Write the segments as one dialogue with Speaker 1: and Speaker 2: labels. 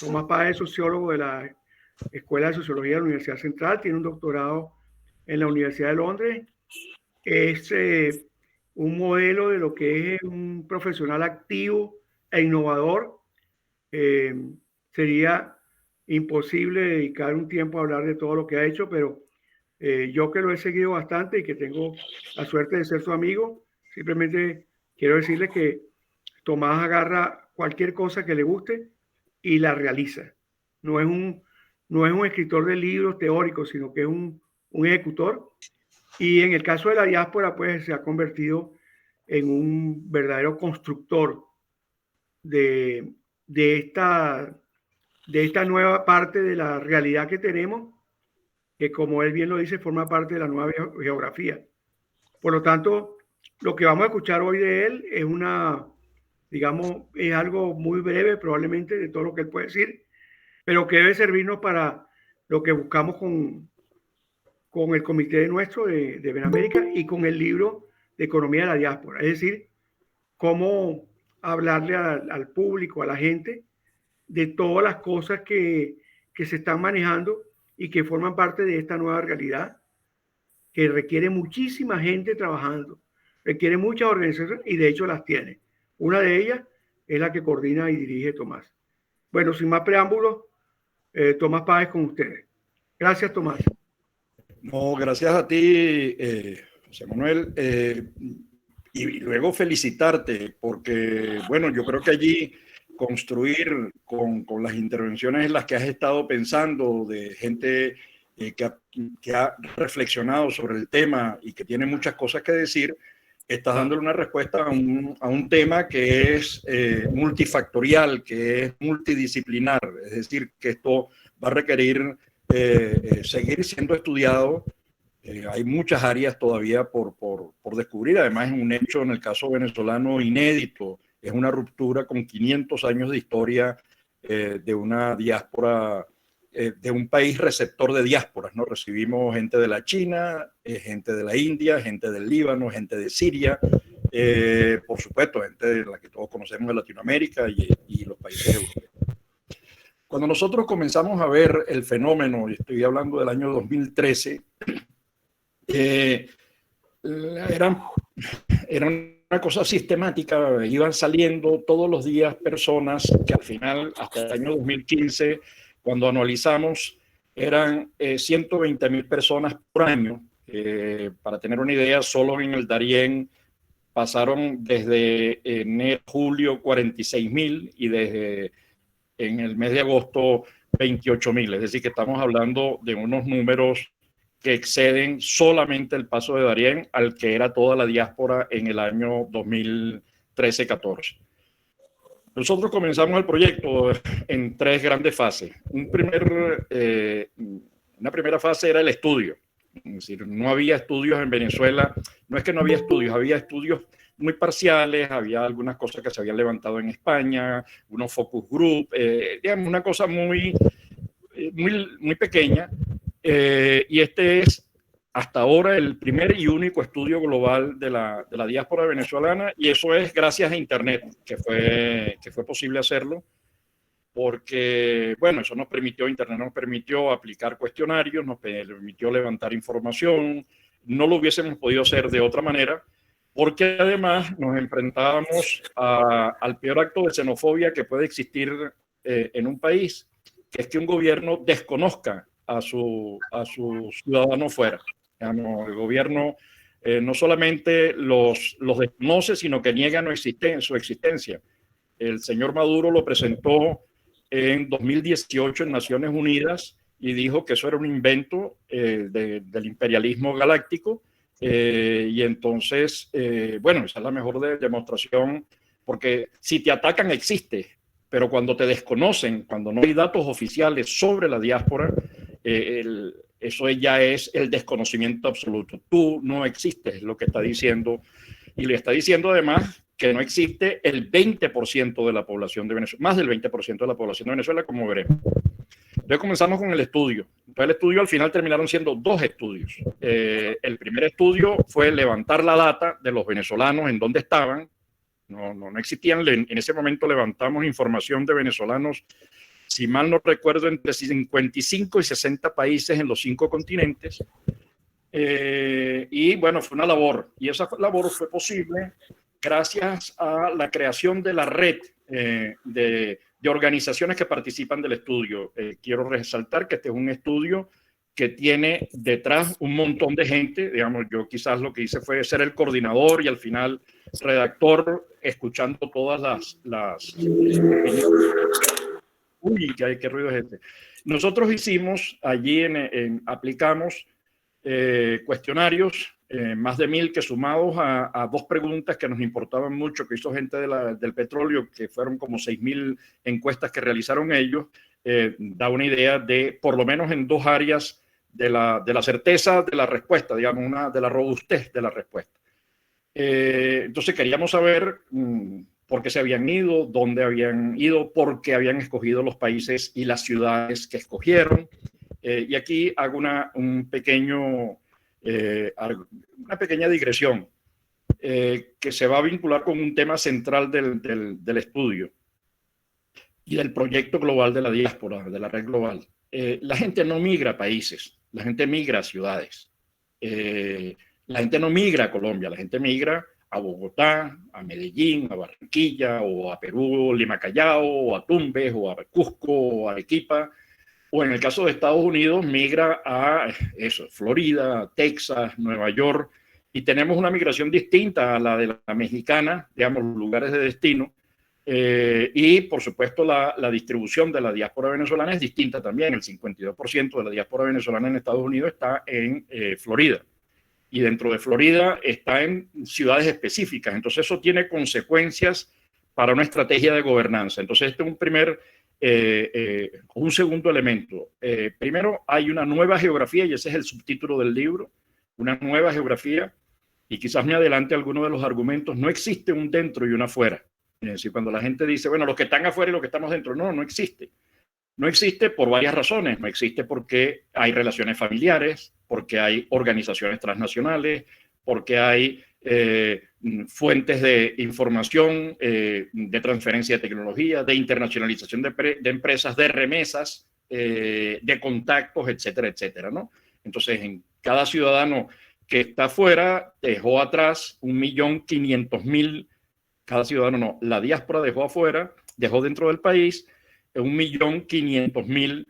Speaker 1: Tomás Páez es sociólogo de la Escuela de Sociología de la Universidad Central, tiene un doctorado en la Universidad de Londres. Es un modelo de lo que es un profesional activo e innovador. Sería imposible dedicar un tiempo a hablar de todo lo que ha hecho, pero yo que lo he seguido bastante y que tengo la suerte de ser su amigo, simplemente quiero decirle que Tomás agarra cualquier cosa que le guste y la realiza. No es un escritor de libros teóricos, sino que es un ejecutor. Y en el caso de la diáspora, pues se ha convertido en un verdadero constructor de, de, esta, de esta nueva parte de la realidad que tenemos, que como él bien lo dice, forma parte de la nueva geografía. Por lo tanto, lo que vamos a escuchar hoy de él es digamos, es algo muy breve probablemente de todo lo que él puede decir, pero que debe servirnos para lo que buscamos con el comité nuestro de Benamérica y con el libro de Economía de la Diáspora. Es decir, cómo hablarle al público, a la gente, de todas las cosas que se están manejando y que forman parte de esta nueva realidad que requiere muchísima gente trabajando, requiere muchas organizaciones y de hecho las tiene. Una de ellas es la que coordina y dirige Tomás. Bueno, sin más preámbulos, Tomás Páez con ustedes. Gracias, Tomás.
Speaker 2: No, gracias a ti, José Manuel. Y luego felicitarte, porque, bueno, yo creo que allí construir con las intervenciones en las que has estado pensando, de gente que ha reflexionado sobre el tema y que tiene muchas cosas que decir, estás dándole una respuesta a un tema que es multifactorial, que es multidisciplinar, es decir, que esto va a requerir seguir siendo estudiado. Hay muchas áreas todavía por descubrir. Además, es un hecho en el caso venezolano inédito. Es una ruptura con 500 años de historia de una diáspora, de un país receptor de diásporas, ¿no? Recibimos gente de la China, gente de la India, gente del Líbano, gente de Siria, por supuesto, gente de la que todos conocemos de Latinoamérica y los países europeos. Cuando nosotros comenzamos a ver el fenómeno, y estoy hablando del año 2013, era una cosa sistemática, iban saliendo todos los días personas que al final, hasta el año 2015, cuando anualizamos, eran 120.000 personas por año. Para tener una idea, solo en el Darién pasaron desde enero, julio 46.000 y desde en el mes de agosto 28.000. Es decir, que estamos hablando de unos números que exceden solamente el paso de Darién al que era toda la diáspora en el año 2013-14. Nosotros comenzamos el proyecto en tres grandes fases. Una primera fase era el estudio. Es decir, no había estudios en Venezuela. No es que no había estudios muy parciales, había algunas cosas que se habían levantado en España, unos focus group, digamos, una cosa muy pequeña. Y este es hasta ahora el primer y único estudio global de la diáspora venezolana, y eso es gracias a Internet, que fue posible hacerlo, porque, bueno, Internet nos permitió aplicar cuestionarios, nos permitió levantar información. No lo hubiésemos podido hacer de otra manera, porque además nos enfrentábamos al peor acto de xenofobia que puede existir en un país, que es que un gobierno desconozca a sus ciudadanos fuera. Digamos, el gobierno no solamente los desconoce, sino que niega su existencia. El señor Maduro lo presentó en 2018 en Naciones Unidas y dijo que eso era un invento del imperialismo galáctico. Y entonces, bueno, esa es la mejor demostración, porque si te atacan existe, pero cuando te desconocen, cuando no hay datos oficiales sobre la diáspora, eso ya es el desconocimiento absoluto. Tú no existes, es lo que está diciendo. Y le está diciendo además que no existe el 20% de la población de Venezuela, más del 20% de la población de Venezuela, como veremos. Entonces comenzamos con el estudio. Entonces el estudio al final terminaron siendo dos estudios. El primer estudio fue levantar la data de los venezolanos, en dónde estaban. No existían, en ese momento levantamos información de venezolanos si mal no recuerdo, entre 55 y 60 países en los 5 continentes. Y bueno, fue una labor, y esa labor fue posible gracias a la creación de la red de organizaciones que participan del estudio. Quiero resaltar que este es un estudio que tiene detrás un montón de gente. Digamos, yo quizás lo que hice fue ser el coordinador y al final redactor, escuchando todas las uy, qué ruido es este. Nosotros hicimos allí, aplicamos cuestionarios, más de 1000, que sumados a 2 preguntas que nos importaban mucho, que hizo gente del petróleo, que fueron como 6000 encuestas que realizaron ellos, da una idea de, por lo menos en 2 áreas, de la certeza de la respuesta, digamos, una de la robustez de la respuesta. Entonces queríamos saber por qué se habían ido, dónde habían ido, por qué habían escogido los países y las ciudades que escogieron. Y aquí hago una pequeña digresión que se va a vincular con un tema central del estudio y del proyecto global de la diáspora, de la red global. La gente no migra a países, la gente migra a ciudades. La gente no migra a Colombia, la gente migra a Bogotá, a Medellín, a Barranquilla, o a Perú, Lima, Callao, o a Tumbes, o a Cusco, o a Arequipa. O en el caso de Estados Unidos, migra a Florida, Texas, Nueva York, y tenemos una migración distinta a la de la mexicana, digamos, lugares de destino, y por supuesto la distribución de la diáspora venezolana es distinta también. El 52% de la diáspora venezolana en Estados Unidos está en Florida, y dentro de Florida está en ciudades específicas. Entonces eso tiene consecuencias para una estrategia de gobernanza. Entonces este es un segundo elemento. Primero, hay una nueva geografía, y ese es el subtítulo del libro, una nueva geografía, y quizás me adelante alguno de los argumentos. No existe un dentro y un afuera. Es decir, cuando la gente dice, bueno, los que están afuera y los que estamos dentro, no existe. No existe por varias razones. No existe porque hay relaciones familiares, porque hay organizaciones transnacionales, porque hay fuentes de información, de transferencia de tecnología, de internacionalización de empresas, de remesas, de contactos, etcétera, etcétera, ¿no? Entonces, en cada ciudadano que está afuera dejó atrás 1.500.000, cada ciudadano no, la diáspora dejó afuera, dejó dentro del país 1.500.000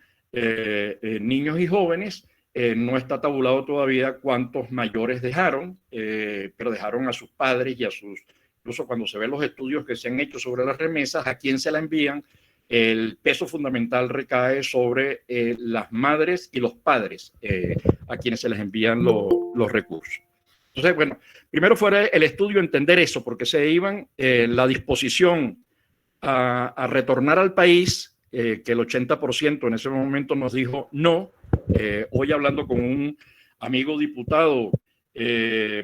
Speaker 2: niños y jóvenes. No está tabulado todavía cuántos mayores dejaron, pero dejaron a sus padres y a sus, incluso cuando se ven los estudios que se han hecho sobre las remesas, a quién se la envían, el peso fundamental recae sobre las madres y los padres, a quienes se les envían los recursos. Entonces, bueno, primero fue el estudio entender eso, porque se iban la disposición a retornar al país, que el 80% en ese momento nos dijo no. Hoy hablando con un amigo diputado,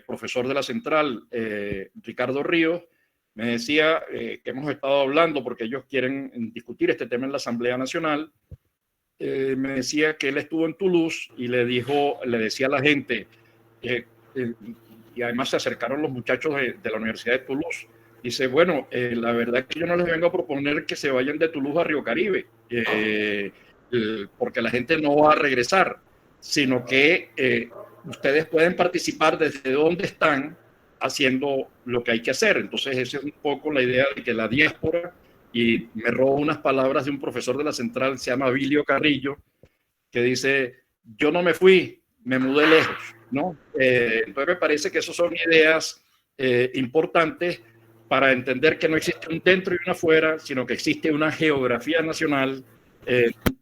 Speaker 2: profesor de la Central, Ricardo Ríos, me decía que hemos estado hablando porque ellos quieren discutir este tema en la Asamblea Nacional. Me decía que él estuvo en Toulouse y le decía a la gente, y además se acercaron los muchachos de la Universidad de Toulouse. Dice, bueno, la verdad es que yo no les vengo a proponer que se vayan de Toulouse a Río Caribe, porque la gente no va a regresar, sino que ustedes pueden participar desde donde están haciendo lo que hay que hacer. Entonces esa es un poco la idea de que la diáspora, y me robo unas palabras de un profesor de la Central, se llama Vilio Carrillo, que dice, yo no me fui, me mudé lejos, ¿no? Entonces me parece que esas son ideas importantes para entender que no existe un dentro y un afuera, sino que existe una geografía nacional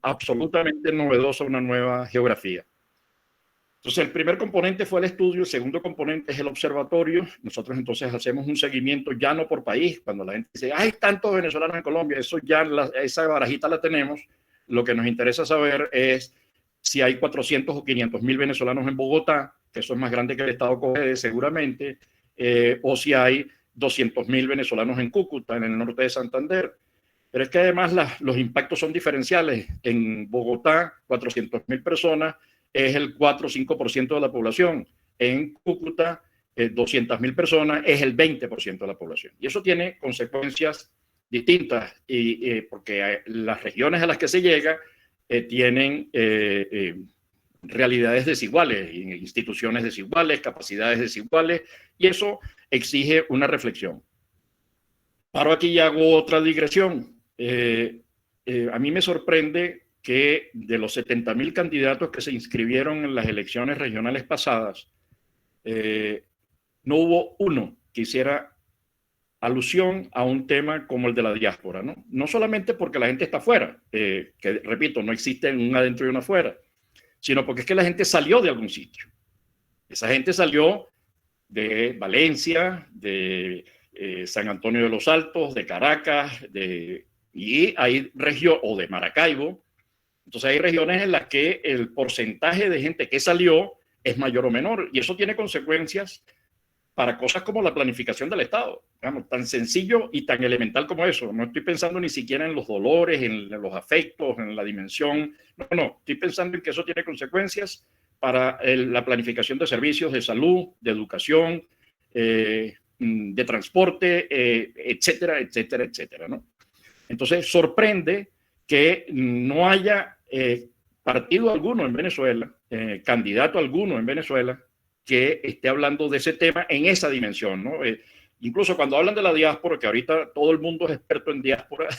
Speaker 2: absolutamente novedosa, una nueva geografía. Entonces, el primer componente fue el estudio, el segundo componente es el observatorio. Nosotros entonces hacemos un seguimiento ya no por país. Cuando la gente dice, hay tantos venezolanos en Colombia, eso ya, esa barajita la tenemos. Lo que nos interesa saber es si hay 400 o 500.000 venezolanos en Bogotá, que eso es más grande que el estado Cogede seguramente, o si hay 200.000 venezolanos en Cúcuta, en el norte de Santander. Pero es que además los impactos son diferenciales. En Bogotá, 400.000 personas es el 4 o 5% de la población. En Cúcuta, 200.000 personas es el 20% de la población. Y eso tiene consecuencias distintas, y porque las regiones a las que se llega tienen realidades desiguales, instituciones desiguales, capacidades desiguales, y eso exige una reflexión. Paro aquí y hago otra digresión. A mí me sorprende que de los 70.000 candidatos que se inscribieron en las elecciones regionales pasadas, no hubo uno que hiciera alusión a un tema como el de la diáspora, ¿no? No solamente porque la gente está afuera, que repito, no existe un adentro y un afuera, sino porque es que la gente salió de algún sitio. Esa gente salió de Valencia, de San Antonio de los Altos, de Caracas, y hay regiones, o de Maracaibo. Entonces hay regiones en las que el porcentaje de gente que salió es mayor o menor, y eso tiene consecuencias para cosas como la planificación del Estado. Digamos, tan sencillo y tan elemental como eso. No estoy pensando ni siquiera en los dolores, en los afectos, en la dimensión. No, estoy pensando en que eso tiene consecuencias para la planificación de servicios de salud, de educación, de transporte, etcétera, etcétera, etcétera, ¿no? Entonces, sorprende que no haya partido alguno en Venezuela, candidato alguno en Venezuela, que esté hablando de ese tema en esa dimensión, ¿no? Incluso cuando hablan de la diáspora, que ahorita todo el mundo es experto en diáspora,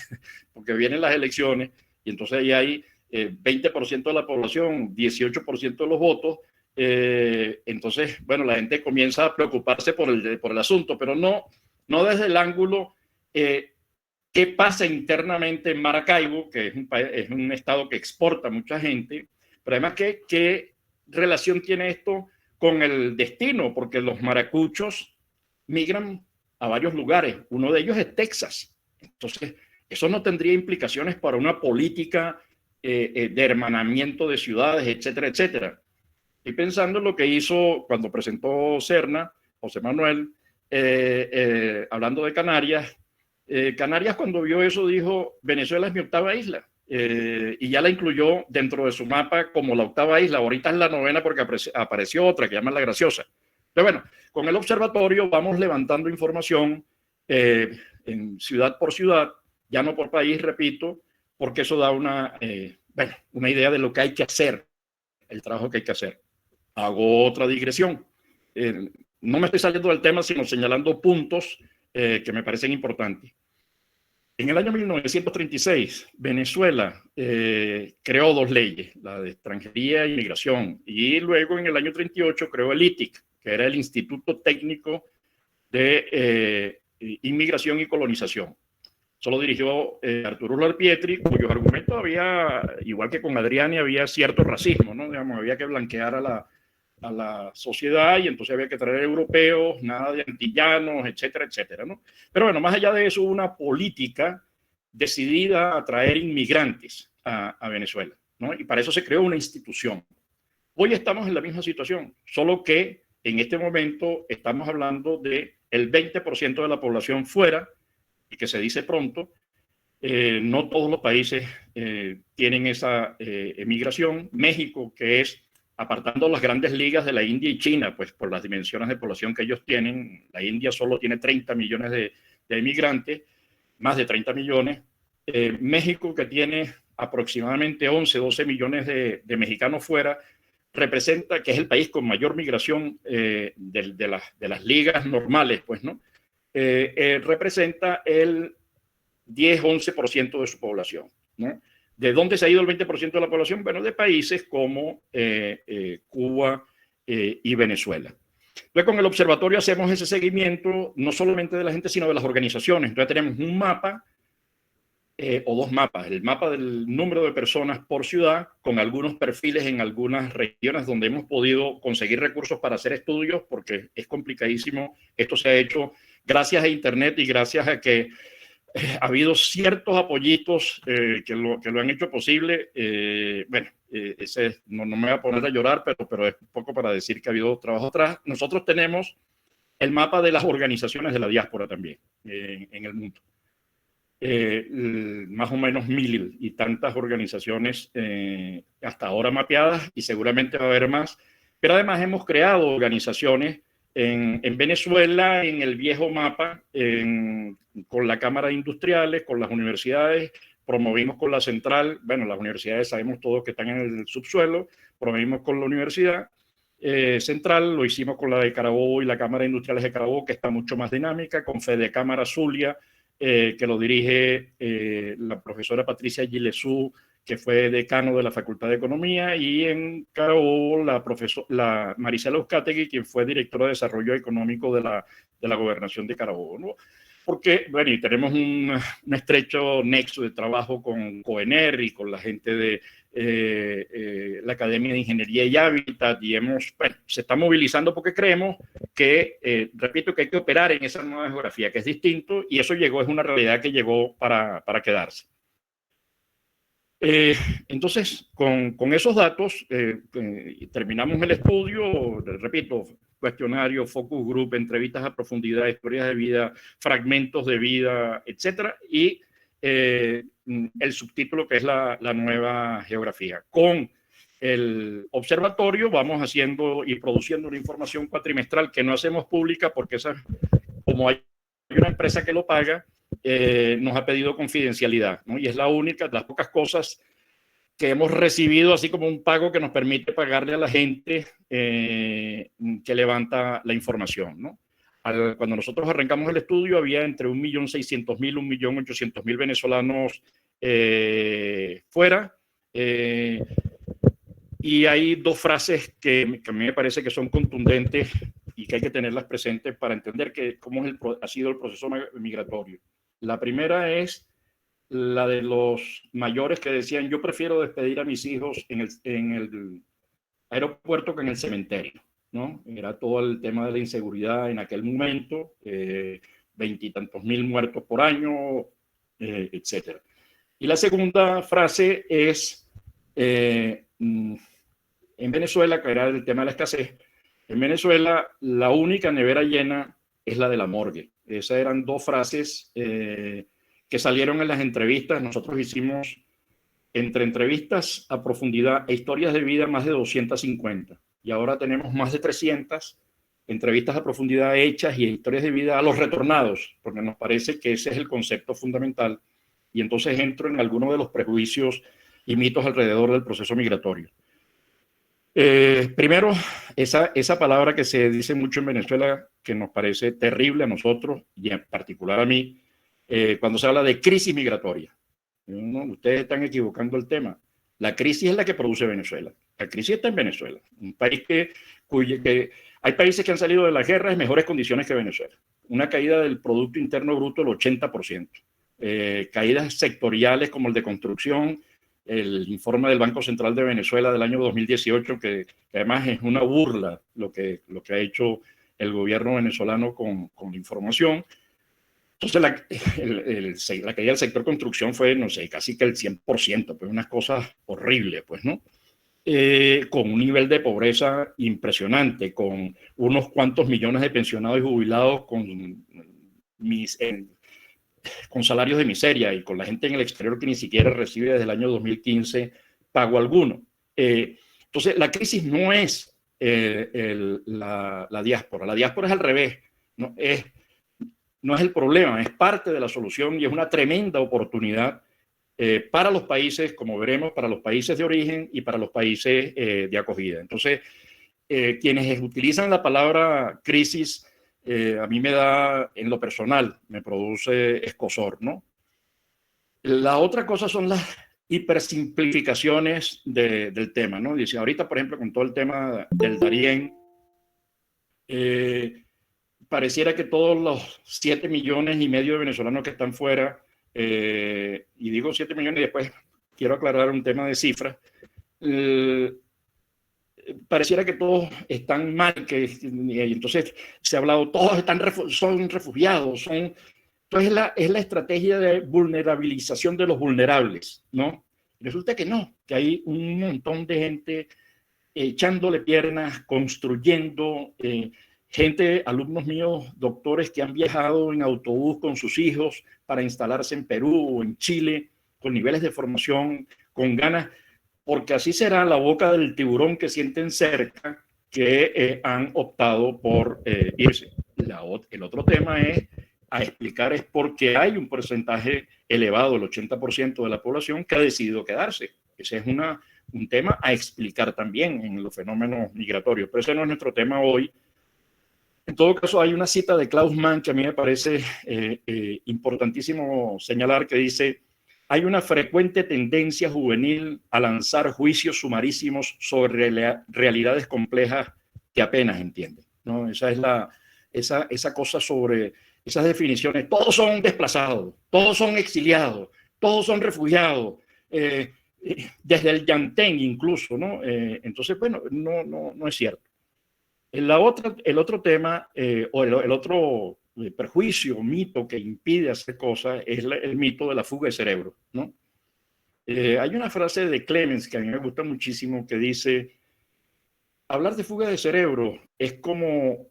Speaker 2: porque vienen las elecciones, y entonces ahí hay 20% de la población, 18% de los votos, entonces, bueno, la gente comienza a preocuparse por el asunto, pero no desde el ángulo qué pasa internamente en Maracaibo, que es un estado que exporta mucha gente, pero además qué relación tiene esto con el destino, porque los maracuchos migran a varios lugares. Uno de ellos es Texas. Entonces, eso no tendría implicaciones para una política de hermanamiento de ciudades, etcétera, etcétera. Estoy pensando en lo que hizo cuando presentó Serna, José Manuel, hablando de Canarias. Canarias, cuando vio eso, dijo: Venezuela es mi octava isla. Y ya la incluyó dentro de su mapa como la octava isla. Ahorita es la novena porque apareció otra que llama La Graciosa. Pero bueno, con el observatorio vamos levantando información en ciudad por ciudad, ya no por país, repito, porque eso da una idea de lo que hay que hacer, el trabajo que hay que hacer. Hago otra digresión. No me estoy saliendo del tema, sino señalando puntos que me parecen importantes. En el año 1936, Venezuela creó dos leyes, la de extranjería e inmigración, y luego en el año 38 creó el ITIC, que era el Instituto Técnico de Inmigración y Colonización. Solo dirigió Arturo Larpietri, cuyos argumentos había, igual que con Adriani, había cierto racismo, ¿no? Digamos, había que blanquear a la sociedad, y entonces había que traer europeos, nada de antillanos, etcétera, etcétera, ¿no? Pero bueno, más allá de eso, una política decidida a traer inmigrantes a Venezuela, ¿no? Y para eso se creó una institución. Hoy estamos en la misma situación, solo que en este momento estamos hablando de el 20% de la población fuera, y que se dice pronto. No todos los países tienen esa emigración. México, que es, apartando las grandes ligas de la India y China, pues por las dimensiones de población que ellos tienen, la India solo tiene 30 millones de inmigrantes, más de 30 millones. México, que tiene aproximadamente 11, 12 millones de mexicanos fuera, representa que es el país con mayor migración de las ligas normales, pues, ¿no? Representa el 10-11% de su población, ¿no? ¿De dónde se ha ido el 20% de la población? Bueno, de países como Cuba y Venezuela. Entonces, con el observatorio hacemos ese seguimiento, no solamente de la gente, sino de las organizaciones. Entonces, tenemos un mapa o dos mapas. El mapa del número de personas por ciudad, con algunos perfiles en algunas regiones donde hemos podido conseguir recursos para hacer estudios, porque es complicadísimo. Esto se ha hecho gracias a Internet y gracias a que ha habido ciertos apoyitos que lo han hecho posible. No me voy a poner a llorar, pero es un poco para decir que ha habido trabajo atrás. Nosotros tenemos el mapa de las organizaciones de la diáspora también en el mundo. Más o menos 1.000 y tantas organizaciones hasta ahora mapeadas, y seguramente va a haber más. Pero además hemos creado organizaciones En Venezuela, en el viejo mapa, con la Cámara de Industriales, con las universidades, promovimos con la central, bueno, las universidades sabemos todos que están en el subsuelo, promovimos con la universidad central, lo hicimos con la de Carabobo y la Cámara de Industriales de Carabobo, que está mucho más dinámica, con Fedecámara Zulia, que lo dirige la profesora Patricia Gilesú, que fue decano de la Facultad de Economía, y en Carabobo la Marisela Uzcategui, quien fue directora de Desarrollo Económico de la Gobernación de Carabobo, ¿no? Porque, bueno, y tenemos un estrecho nexo de trabajo con COENER y con la gente de la Academia de Ingeniería y Hábitat, y se está movilizando porque creemos que, repito, que hay que operar en esa nueva geografía, que es distinto, y eso es una realidad que llegó para quedarse. Entonces, con esos datos, terminamos el estudio, repito, cuestionario, focus group, entrevistas a profundidad, historias de vida, fragmentos de vida, etcétera, y el subtítulo que es la nueva geografía. Con el observatorio vamos haciendo y produciendo una información cuatrimestral que no hacemos pública porque como hay una empresa que lo paga, nos ha pedido confidencialidad, ¿no? Y es la única de las pocas cosas que hemos recibido así como un pago que nos permite pagarle a la gente que levanta la información, ¿no? Cuando nosotros arrancamos el estudio había entre 1.600.000 y 1.800.000 venezolanos fuera, y hay dos frases que a mí me parece que son contundentes y que hay que tenerlas presentes para entender cómo ha sido el proceso migratorio. La primera es la de los mayores que decían: yo prefiero despedir a mis hijos en el aeropuerto que en el cementerio, ¿no? Era todo el tema de la inseguridad en aquel momento, 20 y tantos mil muertos por año, etcétera. Y la segunda frase es, en Venezuela, que era el tema de la escasez, en Venezuela la única nevera llena es la de la morgue. Esas eran dos frases que salieron en las entrevistas. Nosotros hicimos entre entrevistas a profundidad e historias de vida más de 250, y ahora tenemos más de 300 entrevistas a profundidad hechas y historias de vida a los retornados, porque nos parece que ese es el concepto fundamental, y entonces entro en algunos de los prejuicios y mitos alrededor del proceso migratorio. Primero, esa palabra que se dice mucho en Venezuela, que nos parece terrible a nosotros y en particular a mí, cuando se habla de crisis migratoria. No, ustedes están equivocando el tema. La crisis es la que produce Venezuela. La crisis está en Venezuela, un país que hay países que han salido de la guerra en mejores condiciones que Venezuela. Una caída del Producto Interno Bruto del 80%. Caídas sectoriales como el de construcción, el informe del Banco Central de Venezuela del año 2018, que además es una burla lo que ha hecho el gobierno venezolano con la información. Entonces la caída del sector construcción fue, no sé, casi que el 100%, pues unas cosas horribles, pues, ¿no? Con un nivel de pobreza impresionante, con unos cuantos millones de pensionados y jubilados con salarios de miseria, y con la gente en el exterior que ni siquiera recibe desde el año 2015 pago alguno. Entonces, la crisis no es la diáspora. La diáspora es al revés, no es el problema, es parte de la solución, y es una tremenda oportunidad para los países, como veremos, para los países de origen y para los países de acogida. Entonces, quienes utilizan la palabra crisis, a mí me da, en lo personal, me produce escozor, ¿no? La otra cosa son las hipersimplificaciones del tema, ¿no? Dice, ahorita, por ejemplo, con todo el tema del Darién, pareciera que todos los 7,5 millones de venezolanos que están fuera, y digo 7 millones y después quiero aclarar un tema de cifras, pareciera que todos están mal, y entonces se ha hablado, todos son refugiados, entonces es la estrategia de vulnerabilización de los vulnerables, ¿no? Resulta que no, que hay un montón de gente echándole piernas, construyendo, gente, alumnos míos, doctores que han viajado en autobús con sus hijos para instalarse en Perú o en Chile, con niveles de formación, con ganas, porque así será la boca del tiburón que sienten cerca, que han optado por irse. El otro tema es a explicar es por qué hay un porcentaje elevado, el 80% de la población, que ha decidido quedarse. Ese es un tema a explicar también en los fenómenos migratorios, pero ese no es nuestro tema hoy. En todo caso, hay una cita de Klaus Mann que a mí me parece importantísimo señalar, que dice: hay una frecuente tendencia juvenil a lanzar juicios sumarísimos sobre realidades complejas que apenas entienden, ¿no? Esa es esa cosa sobre esas definiciones. Todos son desplazados, todos son exiliados, todos son refugiados, desde el Yantén incluso, ¿no? Entonces, bueno, no es cierto. El otro tema, o el otro prejuicio, mito que impide hacer cosas es el mito de la fuga de cerebro, ¿no? Hay una frase de Clemens que a mí me gusta muchísimo que dice: hablar de fuga de cerebro es como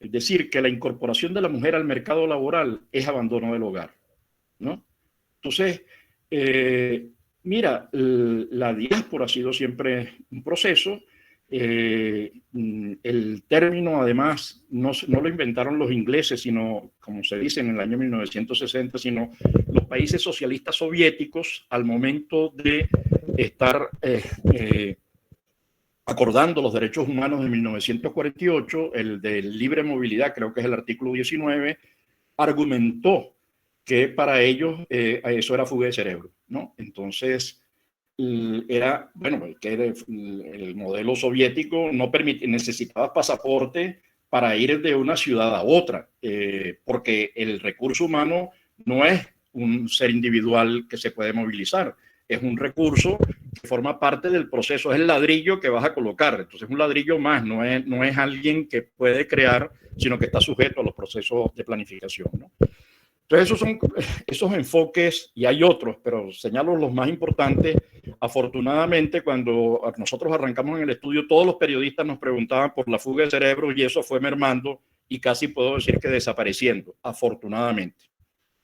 Speaker 2: decir que la incorporación de la mujer al mercado laboral es abandono del hogar, ¿no? Entonces, mira, la diáspora ha sido siempre un proceso. El término, además, no lo inventaron los ingleses, sino, como se dice, en el año 1960, sino los países socialistas soviéticos, al momento de estar acordando los derechos humanos de 1948, el de libre movilidad, creo que es el artículo 19, argumentó que para ellos eso era fuga de cerebro, ¿no? Entonces, era, bueno, que era el modelo soviético no necesitaba pasaporte para ir de una ciudad a otra, porque el recurso humano no es un ser individual que se puede movilizar, es un recurso que forma parte del proceso, es el ladrillo que vas a colocar, entonces es un ladrillo más, no es alguien que puede crear, sino que está sujeto a los procesos de planificación, ¿no? Entonces, esos son esos enfoques, y hay otros, pero señalo los más importantes. Afortunadamente, cuando nosotros arrancamos en el estudio, todos los periodistas nos preguntaban por la fuga de cerebro, y eso fue mermando y casi puedo decir que desapareciendo, afortunadamente.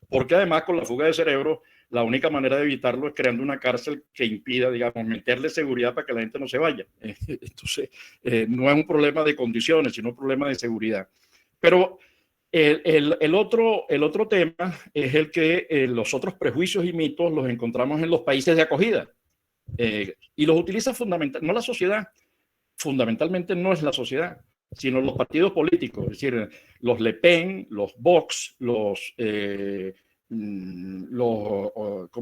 Speaker 2: Porque además, con la fuga de cerebro, la única manera de evitarlo es creando una cárcel que impida, digamos, meterle seguridad para que la gente no se vaya. Entonces, no es un problema de condiciones, sino un problema de seguridad. Pero el otro tema es el que los otros prejuicios y mitos los encontramos en los países de acogida, y los utiliza fundamentalmente, no la sociedad, fundamentalmente no es la sociedad, sino los partidos políticos, es decir, los Le Pen, los Vox, ¿cómo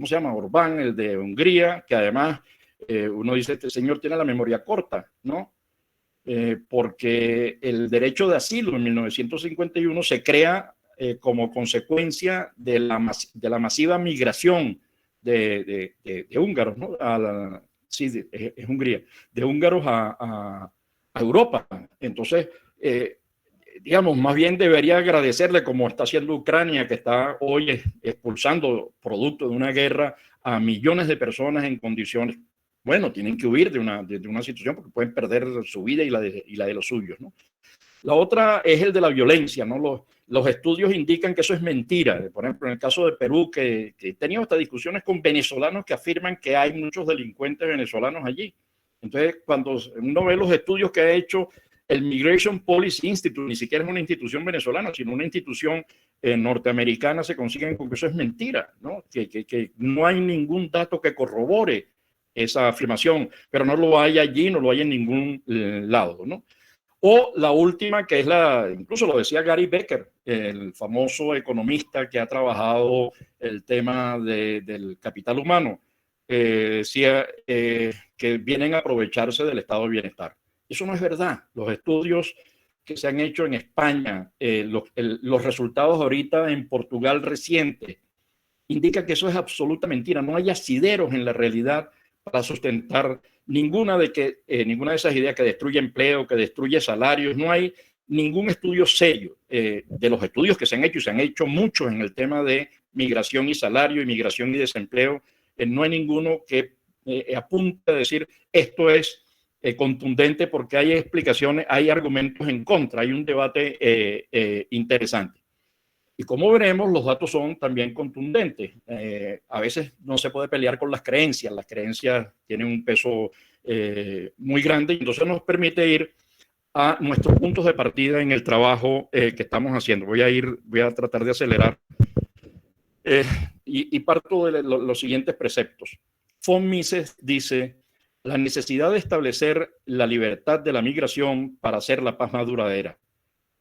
Speaker 2: se llama? Orbán, el de Hungría, que además uno dice: este señor tiene la memoria corta, ¿no? Porque el derecho de asilo en 1951 se crea como consecuencia de la masiva migración de húngaros, ¿no? Sí, es Hungría, de húngaros a Europa. Entonces, digamos, más bien debería agradecerle, como está haciendo Ucrania, que está hoy expulsando, producto de una guerra, a millones de personas en condiciones. Bueno, tienen que huir de una situación porque pueden perder su vida y la de los suyos, ¿no? La otra es el de la violencia, ¿no? Los estudios indican que eso es mentira. Por ejemplo, en el caso de Perú, que he tenido hasta discusiones con venezolanos que afirman que hay muchos delincuentes venezolanos allí. Entonces, cuando uno ve los estudios que ha hecho el Migration Policy Institute, ni siquiera es una institución venezolana, sino una institución norteamericana, se consiguen con que eso es mentira, ¿no? Que no hay ningún dato que corrobore esa afirmación, pero no lo hay allí, no lo hay en ningún lado, ¿no? O la última, que es incluso lo decía Gary Becker, el famoso economista que ha trabajado el tema del capital humano, decía que vienen a aprovecharse del estado de bienestar. Eso no es verdad. Los estudios que se han hecho en España, los resultados ahorita en Portugal recientes, indican que eso es absoluta mentira. No hay asideros en la realidad para sustentar ninguna de esas ideas que destruye empleo, que destruye salarios. No hay ningún estudio serio de los estudios que se han hecho, y se han hecho muchos en el tema de migración y salario, inmigración y desempleo. No hay ninguno que apunte a decir esto es contundente, porque hay explicaciones, hay argumentos en contra, hay un debate interesante. Y como veremos, los datos son también contundentes. A veces no se puede pelear con las creencias tienen un peso muy grande, y entonces nos permite ir a nuestros puntos de partida en el trabajo que estamos haciendo. Voy a tratar de acelerar y parto de los siguientes preceptos. Von Mises dice: la necesidad de establecer la libertad de la migración para hacer la paz más duradera.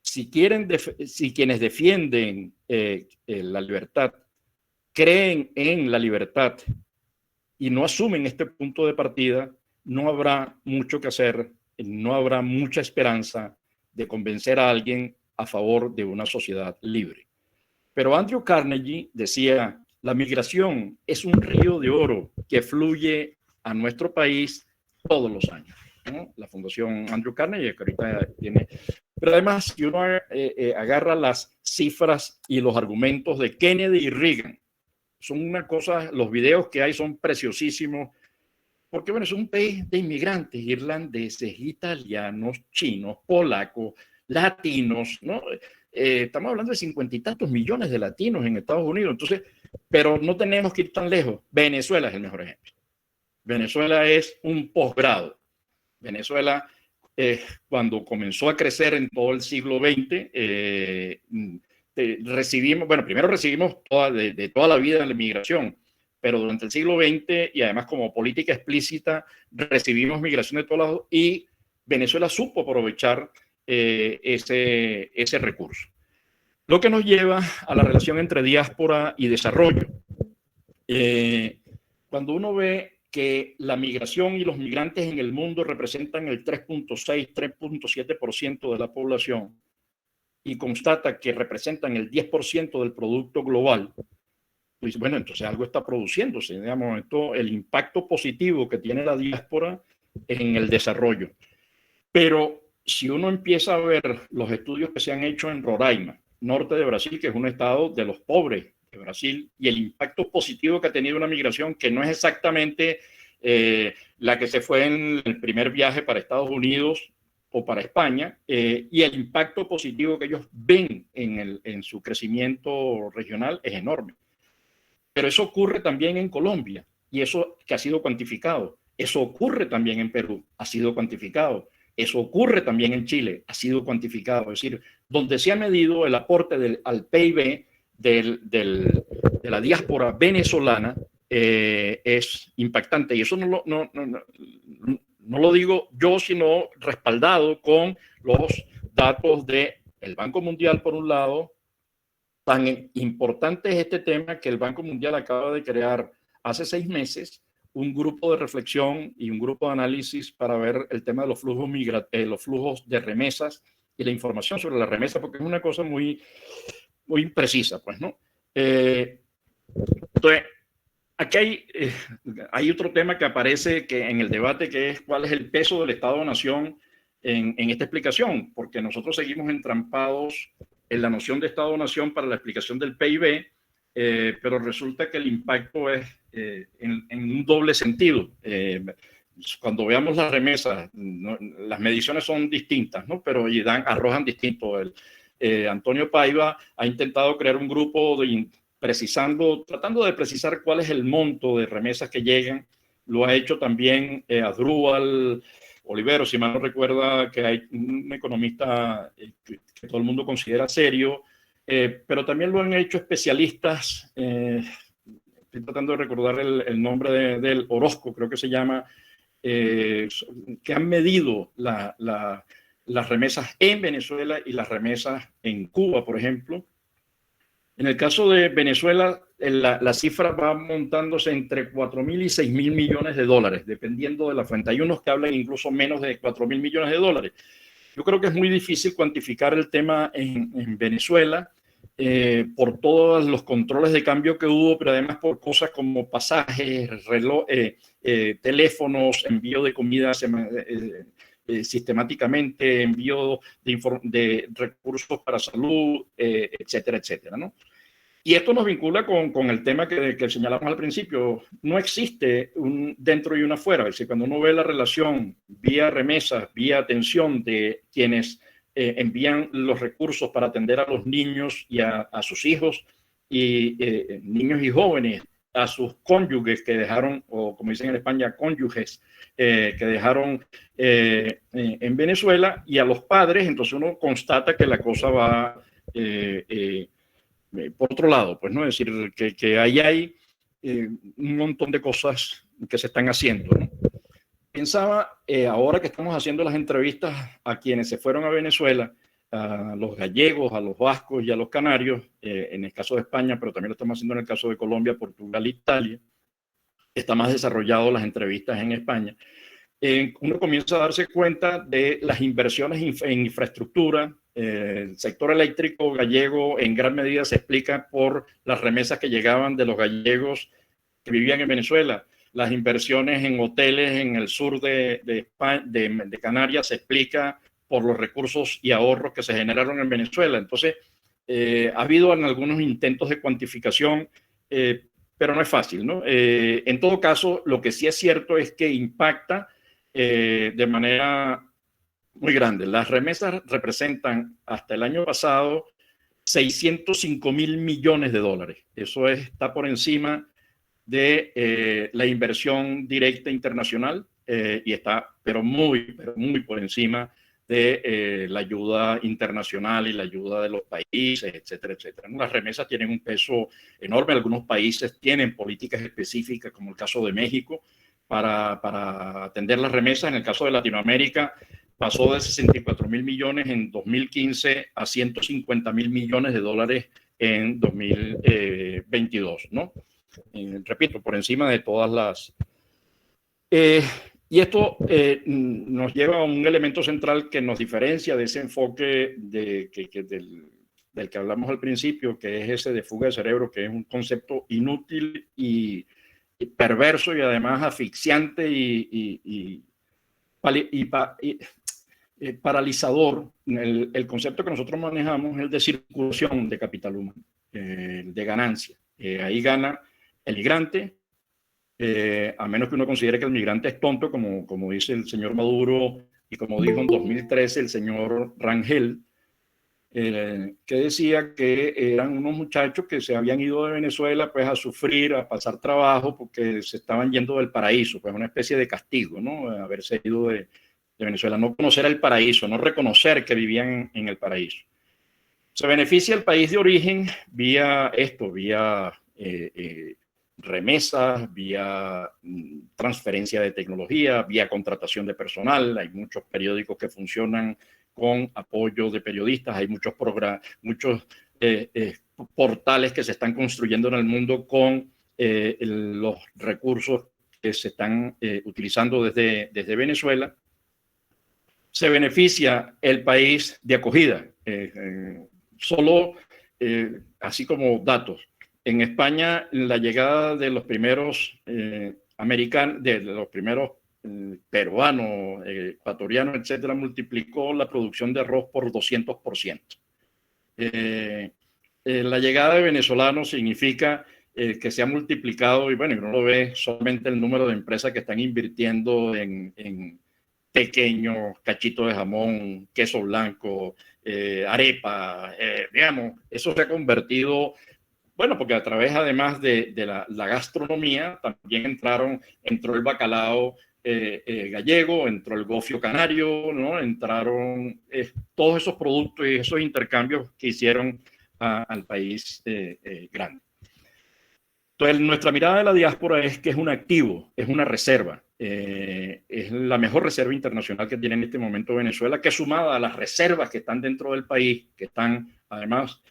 Speaker 2: Si quienes defienden la libertad creen en la libertad y no asumen este punto de partida, no habrá mucho que hacer, no habrá mucha esperanza de convencer a alguien a favor de una sociedad libre. Pero Andrew Carnegie decía: la migración es un río de oro que fluye a nuestro país todos los años, ¿no? La Fundación Andrew Carnegie, que ahorita tiene... Pero además, si uno agarra las cifras y los argumentos de Kennedy y Reagan, son una cosa, los videos que hay son preciosísimos, porque bueno, es un país de inmigrantes, irlandeses, italianos, chinos, polacos, latinos, ¿no? Estamos hablando de 50 y tantos millones de latinos en Estados Unidos, entonces, pero no tenemos que ir tan lejos. Venezuela es el mejor ejemplo. Venezuela es un posgrado. Venezuela, cuando comenzó a crecer en todo el siglo XX, recibimos, bueno, primero recibimos de toda la vida la inmigración, pero durante el siglo XX y además como política explícita recibimos migración de todos lados y Venezuela supo aprovechar ese recurso. Lo que nos lleva a la relación entre diáspora y desarrollo. Cuando uno ve que la migración y los migrantes en el mundo representan el 3.6, 3.7% de la población y constata que representan el 10% del producto global, pues bueno, entonces algo está produciéndose, digamos, el impacto positivo que tiene la diáspora en el desarrollo. Pero si uno empieza a ver los estudios que se han hecho en Roraima, norte de Brasil, que es un estado de los pobres de Brasil, y el impacto positivo que ha tenido una migración que no es exactamente la que se fue en el primer viaje para Estados Unidos o para España, y el impacto positivo que ellos ven en su crecimiento regional es enorme. Pero eso ocurre también en Colombia, y eso que ha sido cuantificado. Eso ocurre también en Perú, ha sido cuantificado. Eso ocurre también en Chile, ha sido cuantificado. Es decir, donde se ha medido el aporte al PIB de la diáspora venezolana es impactante. Y eso no lo digo yo, sino respaldado con los datos del Banco Mundial, por un lado. Tan importante es este tema que el Banco Mundial acaba de crear hace 6 meses un grupo de reflexión y un grupo de análisis para ver el tema de los flujos de remesas y la información sobre las remesas, porque es una cosa muy, muy imprecisa, pues, ¿no? Entonces, aquí hay otro tema que aparece en el debate, que es cuál es el peso del Estado-Nación en esta explicación, porque nosotros seguimos entrampados en la noción de Estado-Nación para la explicación del PIB, pero resulta que el impacto es en un doble sentido. Cuando veamos las remesas, las mediciones son distintas, ¿no? Pero arrojan distinto. Antonio Paiva ha intentado crear un grupo tratando de precisar cuál es el monto de remesas que llegan. Lo ha hecho también Asdrúbal Olivero, si mal no recuerda, que hay un economista que todo el mundo considera serio, pero también lo han hecho especialistas, estoy tratando de recordar el nombre del Orozco, creo que se llama, que han medido las remesas en Venezuela y las remesas en Cuba, por ejemplo. En el caso de Venezuela, la cifra va montándose entre 4.000 y 6.000 millones de dólares, dependiendo de la fuente. Hay unos que hablan incluso menos de 4.000 millones de dólares. Yo creo que es muy difícil cuantificar el tema en Venezuela por todos los controles de cambio que hubo, pero además por cosas como pasajes, teléfonos, envío de comida sistemáticamente, envío de recursos para salud, etcétera, etcétera, ¿no? Y esto nos vincula con el tema que señalamos al principio. No existe un dentro y un afuera. Es decir, cuando uno ve la relación vía remesas, vía atención de quienes envían los recursos para atender a los niños y a sus hijos, y niños y jóvenes a sus cónyuges que dejaron, o como dicen en España, cónyuges que dejaron en Venezuela, y a los padres. Entonces uno constata que la cosa va por otro lado, pues, ¿no? Es decir, que ahí hay un montón de cosas que se están haciendo, ¿no? Pensaba, ahora que estamos haciendo las entrevistas a quienes se fueron a Venezuela, a los gallegos, a los vascos y a los canarios, en el caso de España, pero también lo estamos haciendo en el caso de Colombia, Portugal, Italia, está más desarrollado las entrevistas en España. Uno comienza a darse cuenta de las inversiones en infraestructura. El sector eléctrico gallego en gran medida se explica por las remesas que llegaban de los gallegos que vivían en Venezuela. Las inversiones en hoteles en el sur de Canarias se explica por los recursos y ahorros que se generaron en Venezuela. Entonces, ha habido algunos intentos de cuantificación, pero no es fácil, ¿no? En todo caso, lo que sí es cierto es que impacta de manera muy grande. Las remesas representan hasta el año pasado 605.000 millones de dólares. Eso está por encima de la inversión directa internacional y está, pero muy por encima de la ayuda internacional y la ayuda de los países, etcétera, etcétera. Las remesas tienen un peso enorme. Algunos países tienen políticas específicas, como el caso de México, para atender las remesas. En el caso de Latinoamérica, pasó de 64.000 millones en 2015 a 150.000 millones de dólares en 2022, ¿no? Repito, por encima de todas las... y esto nos lleva a un elemento central que nos diferencia de ese enfoque del que hablamos al principio, que es ese de fuga de cerebro, que es un concepto inútil y perverso y además asfixiante y paralizador. El concepto que nosotros manejamos es el de circulación de capital humano, de ganancia. Ahí gana el migrante, a menos que uno considere que el migrante es tonto, como dice el señor Maduro y como dijo en 2013 el señor Rangel, que decía que eran unos muchachos que se habían ido de Venezuela pues a sufrir, a pasar trabajo porque se estaban yendo del paraíso, pues una especie de castigo, ¿no? Haberse ido de Venezuela, no conocer el paraíso, no reconocer que vivían en el paraíso. Se beneficia el país de origen vía esto, vía remesas, vía transferencia de tecnología, vía contratación de personal. Hay muchos periódicos que funcionan con apoyo de periodistas, hay muchos portales que se están construyendo en el mundo con los recursos que se están utilizando desde Venezuela. Se beneficia el país de acogida. Solo, así como datos, en España la llegada de los primeros americanos, de los primeros peruanos, ecuatorianos, etcétera, multiplicó la producción de arroz por 200%. La llegada de venezolanos significa que se ha multiplicado, y bueno, uno lo ve solamente el número de empresas que están invirtiendo en pequeños cachitos de jamón, queso blanco, arepa, digamos, eso se ha convertido, bueno, porque a través además de la gastronomía también entró el bacalao gallego, entró el gofio canario, ¿no? Entraron todos esos productos y esos intercambios que hicieron al país grande. Entonces, nuestra mirada de la diáspora es que es un activo, es una reserva. Es la mejor reserva internacional que tiene en este momento Venezuela, que sumada a las reservas que están dentro del país, que están además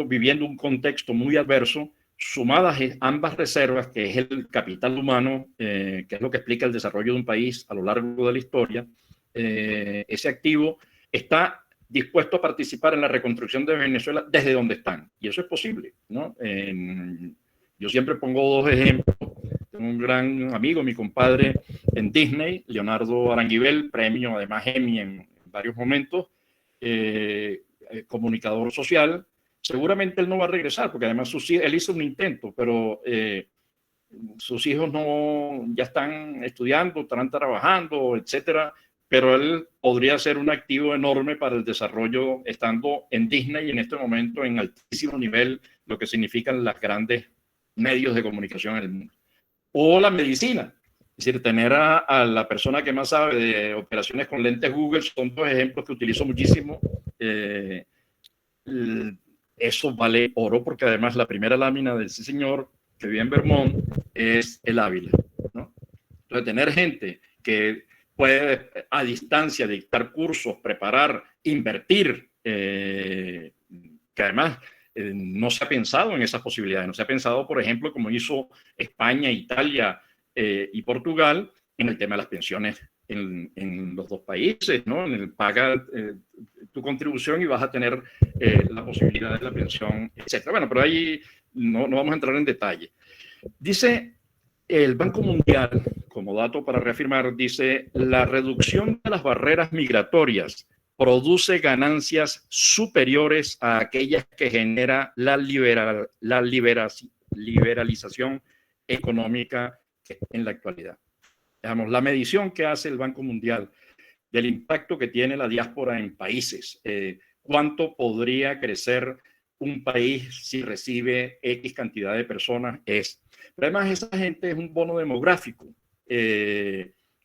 Speaker 2: viviendo un contexto muy adverso, sumadas ambas reservas, que es el capital humano, que es lo que explica el desarrollo de un país a lo largo de la historia, ese activo está dispuesto a participar en la reconstrucción de Venezuela desde donde están. Y eso es posible, ¿no? Yo siempre pongo dos ejemplos. Tengo un gran amigo, mi compadre en Disney, Leonardo Aranguibel, premio además Emmy en varios momentos, comunicador social. Seguramente él no va a regresar, porque además él hizo un intento, pero sus hijos ya están estudiando, están trabajando, etcétera. Pero él podría ser un activo enorme para el desarrollo, estando en Disney y en este momento en altísimo nivel, lo que significan las grandes medios de comunicación en el mundo. O la medicina, es decir, tener a la persona que más sabe de operaciones con lentes Google, son dos ejemplos que utilizo muchísimo. Eso vale oro, porque además la primera lámina de ese señor que vive en Vermont es el Ávila, ¿no? Entonces, tener gente que puede a distancia dictar cursos, preparar, invertir, que además no se ha pensado en esas posibilidades. No se ha pensado, por ejemplo, como hizo España, Italia y Portugal, en el tema de las pensiones en los dos países, ¿no? En el paga tu contribución y vas a tener la posibilidad de la pensión, etc. Bueno, pero ahí no vamos a entrar en detalle. Dice el Banco Mundial, como dato para reafirmar, dice: la reducción de las barreras migratorias produce ganancias superiores a aquellas que genera la liberalización económica en la actualidad. Digamos, la medición que hace el Banco Mundial del impacto que tiene la diáspora en países, cuánto podría crecer un país si recibe X cantidad de personas es. Pero además esa gente es un bono demográfico.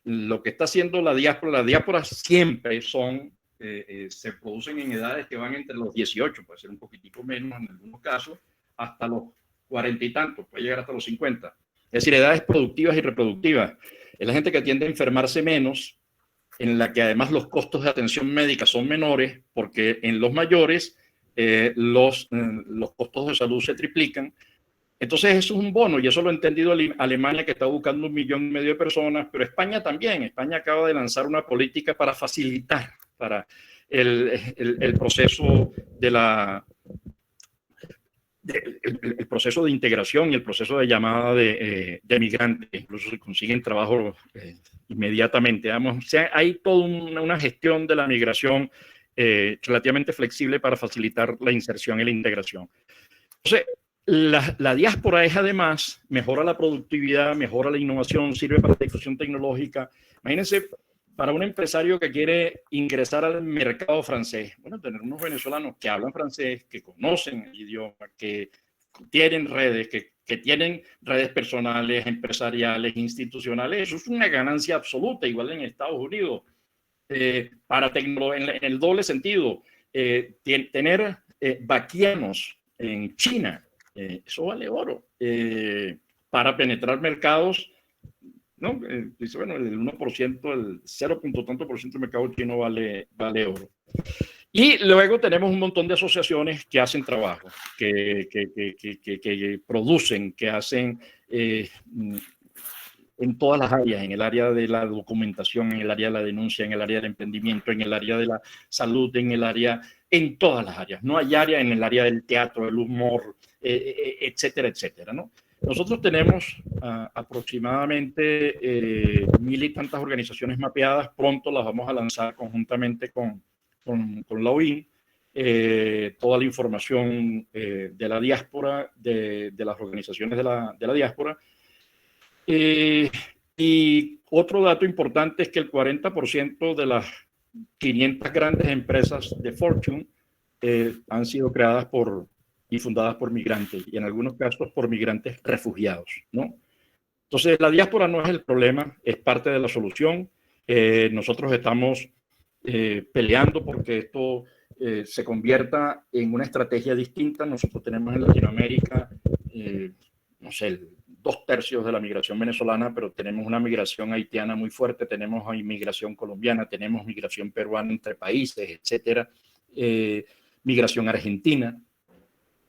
Speaker 2: Lo que está haciendo la diáspora siempre son, se producen en edades que van entre los 18, puede ser un poquitico menos en algunos casos, hasta los 40 y tantos, puede llegar hasta los 50. Es decir, edades productivas y reproductivas. Es la gente que tiende a enfermarse menos, en la que además los costos de atención médica son menores, porque en los mayores los costos de salud se triplican. Entonces eso es un bono, y eso lo ha entendido Alemania, que está buscando 1,5 millones de personas, pero España también. España acaba de lanzar una política para facilitar para el proceso el proceso de integración y el proceso de llamada de migrantes. Incluso se consiguen trabajo inmediatamente. Digamos, o sea, hay toda una gestión de la migración relativamente flexible para facilitar la inserción y la integración. Entonces, la diáspora es además, mejora la productividad, mejora la innovación, sirve para la difusión tecnológica. Imagínense, para un empresario que quiere ingresar al mercado francés, bueno, tener unos venezolanos que hablan francés, que conocen el idioma, que tienen redes, que tienen redes personales, empresariales, institucionales, eso es una ganancia absoluta, igual en Estados Unidos. Para en el doble sentido, tener vaquianos en China, eso vale oro. Para penetrar mercados, ¿no? Dice, bueno, el 1%, el 0. tanto por ciento del mercado chino vale oro. Y luego tenemos un montón de asociaciones que hacen trabajo, que producen, que hacen en todas las áreas, en el área de la documentación, en el área de la denuncia, en el área del emprendimiento, en el área de la salud, en todas las áreas. No hay área en el área del teatro, del humor, etcétera, etcétera, ¿no? Nosotros tenemos aproximadamente 1,000 y tantas organizaciones mapeadas. Pronto las vamos a lanzar conjuntamente con la OIN. Toda la información de la diáspora, de las organizaciones de la diáspora. Y otro dato importante es que el 40% de las 500 grandes empresas de Fortune han sido creadas y fundadas por migrantes, y en algunos casos por migrantes refugiados, ¿no? Entonces, la diáspora no es el problema, es parte de la solución. Nosotros estamos peleando porque esto se convierta en una estrategia distinta. Nosotros tenemos en Latinoamérica, no sé, 2/3 de la migración venezolana, pero tenemos una migración haitiana muy fuerte, tenemos inmigración colombiana, tenemos migración peruana entre países, etcétera, migración argentina.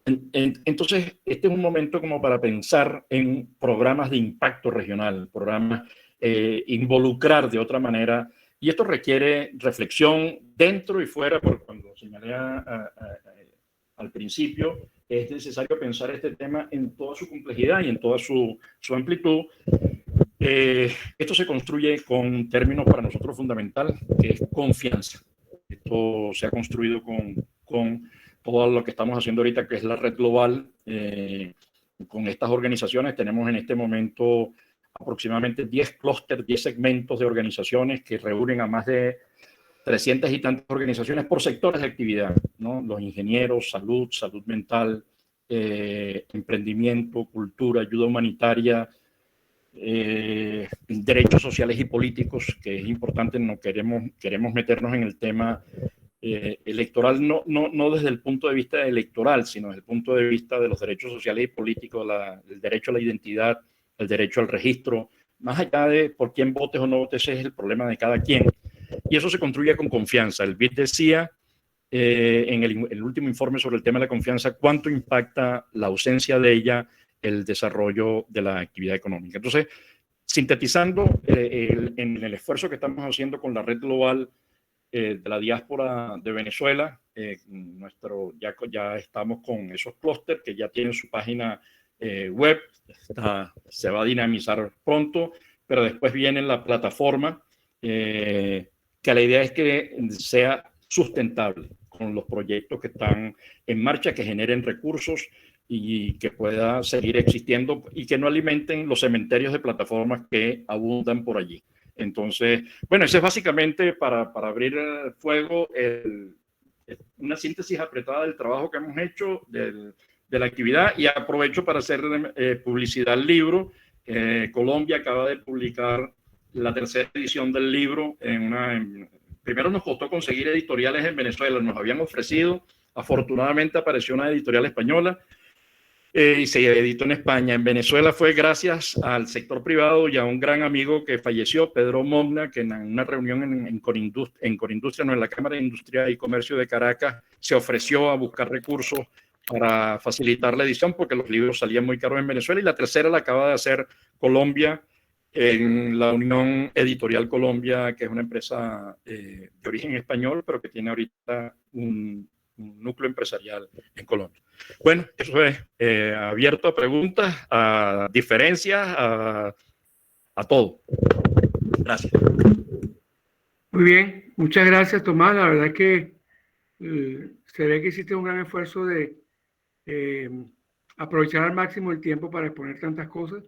Speaker 2: Entonces, este es un momento como para pensar en programas de impacto regional, programas involucrar de otra manera, y esto requiere reflexión dentro y fuera, porque cuando señalé al principio, es necesario pensar este tema en toda su complejidad y en toda su amplitud. Esto se construye con un término para nosotros fundamental, que es confianza. Esto se ha construido con todo lo que estamos haciendo ahorita, que es la red global. Con estas organizaciones tenemos en este momento aproximadamente 10 clústeres, 10 segmentos de organizaciones que reúnen a más de 300 y tantas organizaciones por sectores de actividad, ¿no? Los ingenieros, salud mental, emprendimiento, cultura, ayuda humanitaria, derechos sociales y políticos, que es importante. No queremos meternos en el tema electoral, no desde el punto de vista electoral, sino desde el punto de vista de los derechos sociales y políticos, el derecho a la identidad, el derecho al registro, más allá de por quién votes o no votes, ese es el problema de cada quien. Y eso se construye con confianza. El BID decía en el último informe sobre el tema de la confianza cuánto impacta la ausencia de ella el desarrollo de la actividad económica. Entonces, sintetizando, en el esfuerzo que estamos haciendo con la red global de la diáspora de Venezuela, ya estamos con esos clústeres que ya tienen su página web, se va a dinamizar pronto, pero después viene la plataforma, que la idea es que sea sustentable con los proyectos que están en marcha, que generen recursos y que pueda seguir existiendo y que no alimenten los cementerios de plataformas que abundan por allí. Entonces, bueno, eso es básicamente para abrir el fuego, una síntesis apretada del trabajo que hemos hecho, de la actividad, y aprovecho para hacer publicidad al libro. Colombia acaba de publicar la tercera edición del libro. Primero nos costó conseguir editoriales en Venezuela, nos habían ofrecido, afortunadamente apareció una editorial española, y se editó en España. En Venezuela fue gracias al sector privado y a un gran amigo que falleció, Pedro Mogna, que en una reunión en Corindustria, en la Cámara de Industria y Comercio de Caracas, se ofreció a buscar recursos para facilitar la edición, porque los libros salían muy caros en Venezuela. Y la tercera la acaba de hacer Colombia, en la Unión Editorial Colombia, que es una empresa de origen español, pero que tiene ahorita un núcleo empresarial en Colombia. Bueno, eso es abierto a preguntas, a diferencias, a todo. Gracias.
Speaker 1: Muy bien, muchas gracias, Tomás. La verdad es que se ve que hiciste un gran esfuerzo de aprovechar al máximo el tiempo para exponer tantas cosas.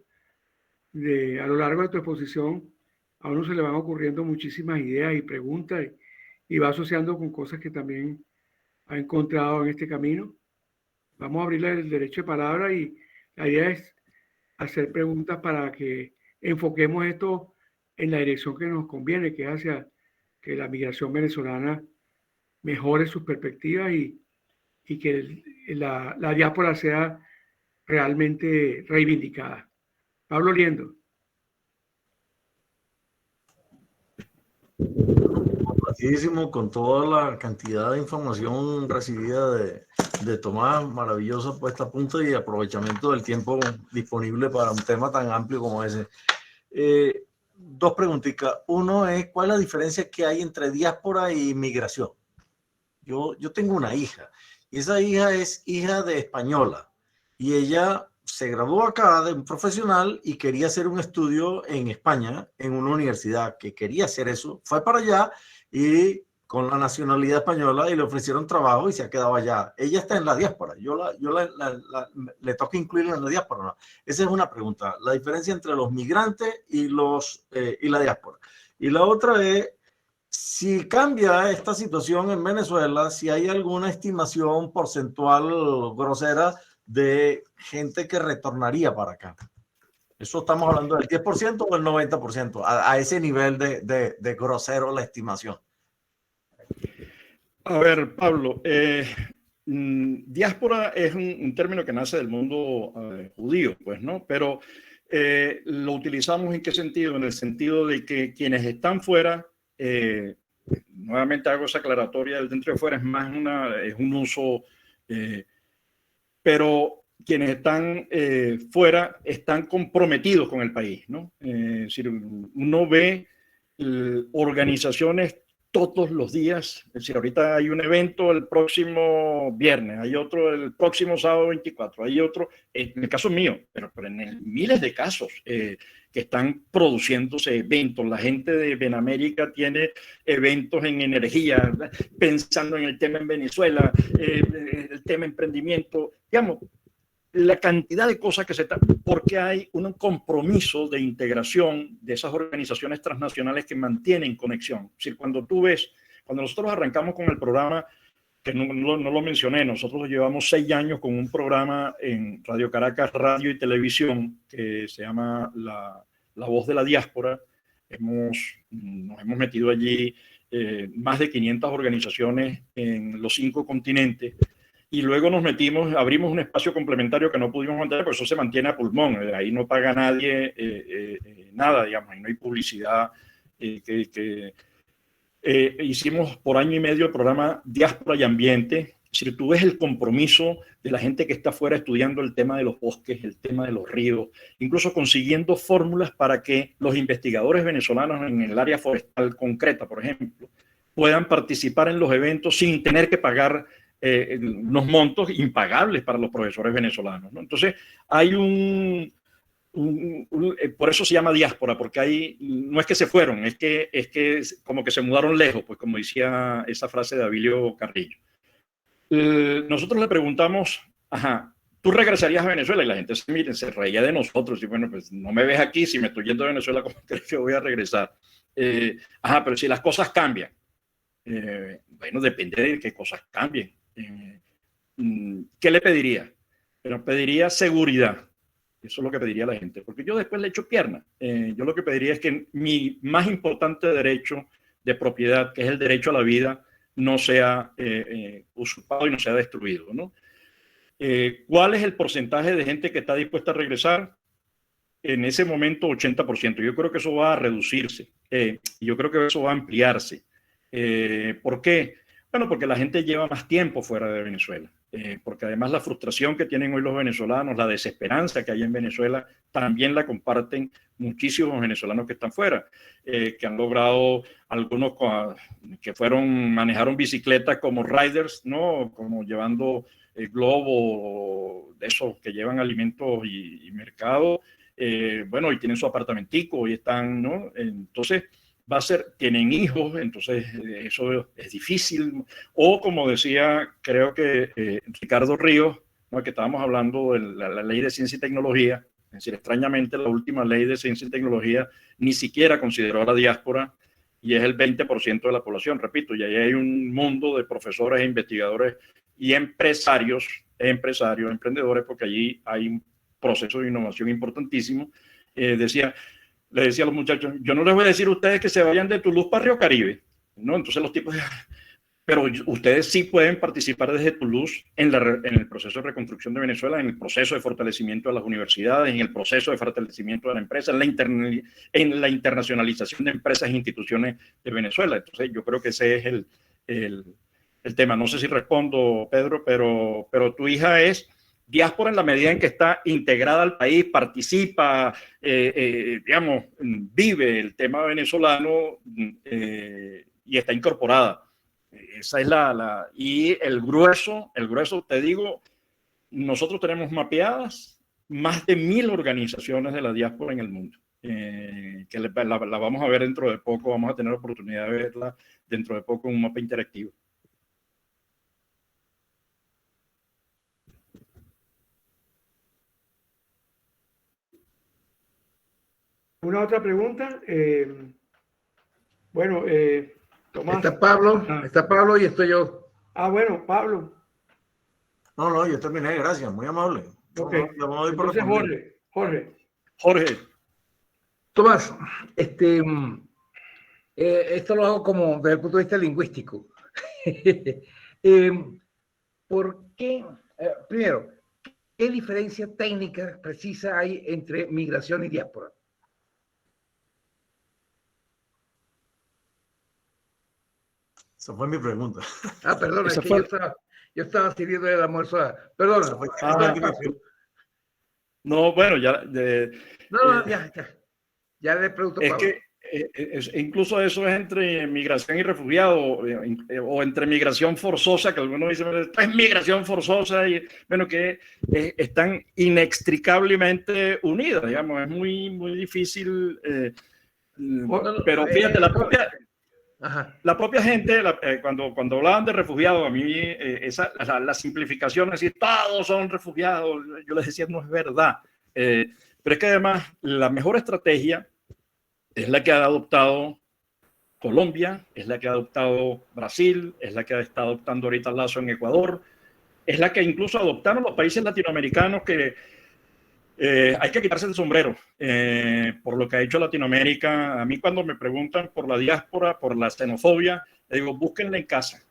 Speaker 1: A lo largo de tu exposición, a uno se le van ocurriendo muchísimas ideas y preguntas y va asociando con cosas que también ha encontrado en este camino. Vamos a abrirle el derecho de palabra y la idea es hacer preguntas para que enfoquemos esto en la dirección que nos conviene, que es hacia que la migración venezolana mejore sus perspectivas y que la diáspora sea realmente reivindicada. Pablo Liendo.
Speaker 3: Complacidísimo con toda la cantidad de información recibida de Tomás, maravillosa puesta a punto y aprovechamiento del tiempo disponible para un tema tan amplio como ese. Dos preguntitas. Uno es, ¿cuál es la diferencia que hay entre diáspora y migración? Yo tengo una hija y esa hija es hija de española y ella se graduó acá de un profesional y quería hacer un estudio en España, en una universidad que quería hacer eso, fue para allá y con la nacionalidad española y le ofrecieron trabajo y se ha quedado allá. Ella está en la diáspora, le toca incluirla en la diáspora, ¿no? Esa es una pregunta, la diferencia entre los migrantes y la diáspora. Y la otra es, si cambia esta situación en Venezuela, si hay alguna estimación porcentual grosera de gente que retornaría para acá. Eso estamos hablando del 10% o el 90%, a ese nivel de grosero la estimación.
Speaker 2: A ver, Pablo, diáspora es un término que nace del mundo judío, pues, ¿no? Pero lo utilizamos ¿en qué sentido? En el sentido de que quienes están fuera, nuevamente hago esa aclaratoria, del dentro y fuera es un uso, pero quienes están fuera están comprometidos con el país, ¿no? Es decir, uno ve organizaciones todos los días. Es decir, ahorita hay un evento el próximo viernes, hay otro el próximo sábado 24, hay otro, en el caso mío, pero en miles de casos que están produciéndose eventos. La gente de Benamérica tiene eventos en energía, pensando en el tema en Venezuela, el tema emprendimiento, digamos, la cantidad de cosas que se están, porque hay un compromiso de integración de esas organizaciones transnacionales que mantienen conexión. Es decir, cuando nosotros arrancamos con el programa, que no lo mencioné, nosotros llevamos 6 años con un programa en Radio Caracas, radio y televisión, que se llama La Voz de la Diáspora. Nos hemos metido allí más de 500 organizaciones en los 5 continentes. Y luego abrimos un espacio complementario que no pudimos mantener, porque eso se mantiene a pulmón. Ahí no paga nadie nada, digamos, ahí no hay publicidad. Hicimos por año y medio el programa Diáspora y Ambiente. Es decir, tú ves el compromiso de la gente que está afuera estudiando el tema de los bosques, el tema de los ríos, incluso consiguiendo fórmulas para que los investigadores venezolanos en el área forestal concreta, por ejemplo, puedan participar en los eventos sin tener que pagar unos montos impagables para los profesores venezolanos, ¿no? Entonces, hay por eso se llama diáspora, porque no es que se fueron, es que como que se mudaron lejos, pues como decía esa frase de Abilio Carrillo. Nosotros le preguntamos, ¿tú regresarías a Venezuela? Y la gente se reía de nosotros, y bueno, pues no me ves aquí, si me estoy yendo a Venezuela, ¿cómo crees que voy a regresar? Pero si las cosas cambian, bueno, depende de qué cosas cambien. ¿Qué le pediría? Pero pediría seguridad. Eso es lo que pediría la gente, porque yo después le echo pierna. Yo lo que pediría es que mi más importante derecho de propiedad, que es el derecho a la vida, no sea usurpado y no sea destruido, ¿no? ¿Cuál es el porcentaje de gente que está dispuesta a regresar? En ese momento, 80%. Yo creo que eso va a reducirse. Yo creo que eso va a ampliarse. ¿Por qué? Bueno, porque la gente lleva más tiempo fuera de Venezuela. Porque además la frustración que tienen hoy los venezolanos, la desesperanza que hay en Venezuela, también la comparten muchísimos venezolanos que están fuera, que han logrado, algunos que manejaron bicicletas como riders, ¿no? Como llevando globo, de esos que llevan alimentos y mercado, bueno, y tienen su apartamentico y están, ¿no? Entonces, tienen hijos, entonces eso es difícil. O como decía, creo que Ricardo Ríos, ¿no? Que estábamos hablando de la ley de ciencia y tecnología, es decir, extrañamente la última ley de ciencia y tecnología ni siquiera consideró a la diáspora y es el 20% de la población, repito, y ahí hay un mundo de profesores, investigadores y emprendedores, porque allí hay un proceso de innovación importantísimo. Le decía a los muchachos, yo no les voy a decir a ustedes que se vayan de Toulouse para Río Caribe, ¿no? Entonces los tipos, pero ustedes sí pueden participar desde Toulouse en el proceso de reconstrucción de Venezuela, en el proceso de fortalecimiento de las universidades, en el proceso de fortalecimiento de la empresa, en la internacionalización de empresas e instituciones de Venezuela. Entonces yo creo que ese es el tema. No sé si respondo, Pedro, pero tu hija es diáspora en la medida en que está integrada al país, participa, digamos, vive el tema venezolano y está incorporada. Esa es y el grueso, te digo, nosotros tenemos mapeadas más de 1000 organizaciones de la diáspora en el mundo, que la vamos a ver dentro de poco, vamos a tener la oportunidad de verla dentro de poco en un mapa interactivo.
Speaker 1: ¿Una otra pregunta? Bueno, Tomás.
Speaker 4: Está Pablo y estoy yo.
Speaker 1: Bueno, Pablo.
Speaker 3: No, yo terminé, gracias, muy amable.
Speaker 1: Ok. Entonces, Jorge.
Speaker 4: Tomás, esto lo hago como desde el punto de vista lingüístico. ¿Por qué? Primero, ¿qué diferencia técnica precisa hay entre migración y diáspora?
Speaker 3: Esa fue mi pregunta.
Speaker 4: Perdón, es que yo estaba sirviendo el almuerzo. Perdón.
Speaker 2: No, bueno, ya.
Speaker 4: Ya le pregunto.
Speaker 2: Es que incluso eso es entre migración y refugiado, o entre migración forzosa, que algunos dicen, es migración forzosa, y bueno, que están inextricablemente unidas, digamos, es muy, muy difícil. Pero fíjate, la propia gente, cuando hablaban de refugiados, a mí la simplificación, es decir, todos son refugiados, yo les decía, no es verdad. Pero es que además la mejor estrategia es la que ha adoptado Colombia, es la que ha adoptado Brasil, es la que está adoptando ahorita Lazo en Ecuador, es la que incluso adoptaron los países latinoamericanos que hay que quitarse el sombrero por lo que ha hecho Latinoamérica. A mí cuando me preguntan por la diáspora, por la xenofobia, le digo, búsquenla en casa,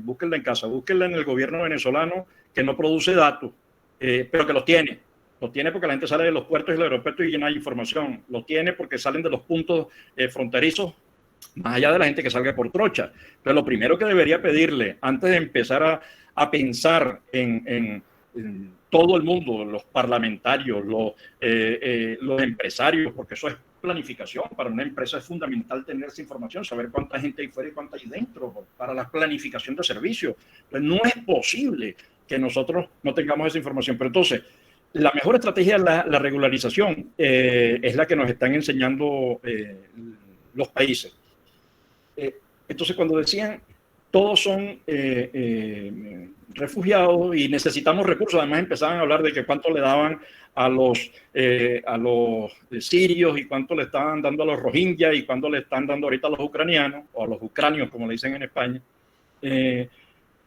Speaker 2: búsquenla en el gobierno venezolano que no produce datos, pero que los tiene. Lo tiene porque la gente sale de los puertos y los aeropuertos y llena de información. Lo tiene porque salen de los puntos fronterizos, más allá de la gente que salga por trocha. Pero lo primero que debería pedirle, antes de empezar a pensar en todo el mundo, los parlamentarios, los empresarios, porque eso es planificación. Para una empresa es fundamental tener esa información, saber cuánta gente hay fuera y cuánta hay dentro, para la planificación de servicios. Entonces, no es posible que nosotros no tengamos esa información. Pero entonces, la mejor estrategia es la regularización, es la que nos están enseñando los países. Entonces, cuando decían, todos son refugiados y necesitamos recursos, además empezaban a hablar de que cuánto le daban a los sirios y cuánto le estaban dando a los rohingyas y cuánto le están dando ahorita a los ucranianos, o a los ucranios, como le dicen en España.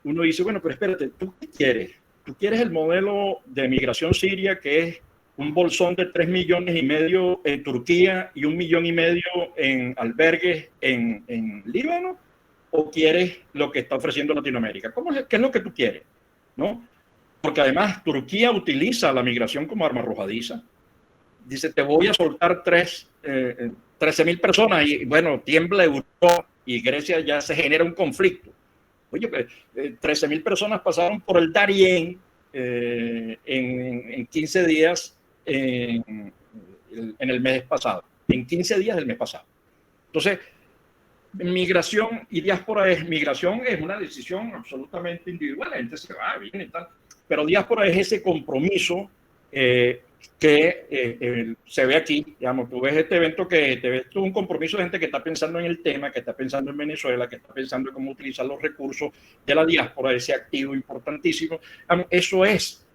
Speaker 2: Uno dice, bueno, pero espérate, ¿tú qué quieres? ¿Tú quieres el modelo de migración siria, que es un bolsón de 3,5 millones en Turquía y 1,5 millones en albergues en Líbano? ¿O quieres lo que está ofreciendo Latinoamérica? ¿Qué es lo que tú quieres? ¿No? Porque además Turquía utiliza la migración como arma arrojadiza. Dice, te voy a soltar 13,000 personas y bueno, tiembla Europa y Grecia, ya se genera un conflicto. Oye, 13,000 personas pasaron por el Darién en 15 días en el mes pasado. En 15 días del mes pasado. Entonces, migración y diáspora migración es una decisión absolutamente individual. La gente se va, viene y tal. Pero diáspora es ese compromiso que se ve aquí. Digamos, tú ves este evento que te ves un compromiso de gente que está pensando en el tema, que está pensando en Venezuela, que está pensando en cómo utilizar los recursos de la diáspora, ese activo importantísimo. Eso es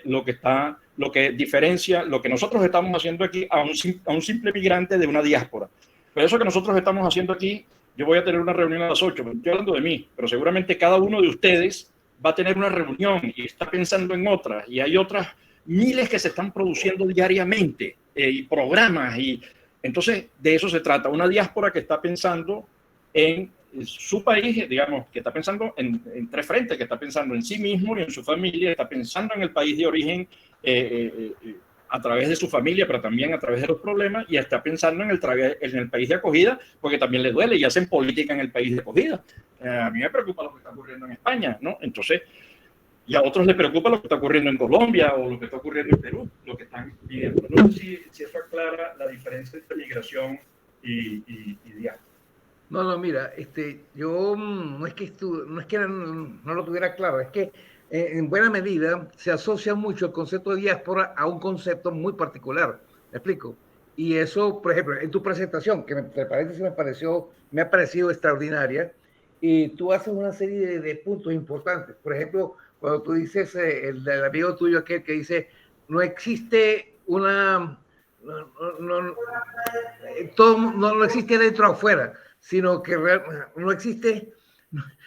Speaker 2: lo que diferencia lo que nosotros estamos haciendo aquí a un simple migrante de una diáspora. Pero eso que nosotros estamos haciendo aquí, yo voy a tener una reunión a las 8, estoy hablando de mí, pero seguramente cada uno de ustedes va a tener una reunión y está pensando en otras, y hay otras miles que se están produciendo diariamente, y programas, y entonces de eso se trata, una diáspora que está pensando en su país, digamos, que está pensando en tres frentes, que está pensando en sí mismo y en su familia, está pensando en el país de origen a través de su familia, pero también a través de los problemas, y está pensando en el país de acogida, porque también le duele y hacen política en el país de acogida. A mí me preocupa lo que está ocurriendo en España, ¿no? Entonces, y a otros les preocupa lo que está ocurriendo en Colombia o lo que está ocurriendo en Perú, lo que están viviendo. No sé si eso aclara la diferencia entre migración y diáspora.
Speaker 4: No, mira, yo no es que no lo tuviera claro, es que en buena medida se asocia mucho el concepto de diáspora a un concepto muy particular. ¿Me explico? Y eso, por ejemplo, en tu presentación, que me ha parecido extraordinaria, y tú haces una serie de puntos importantes. Por ejemplo, cuando tú dices, el del amigo tuyo aquel que dice, no existe no existe dentro o afuera, sino que no existe,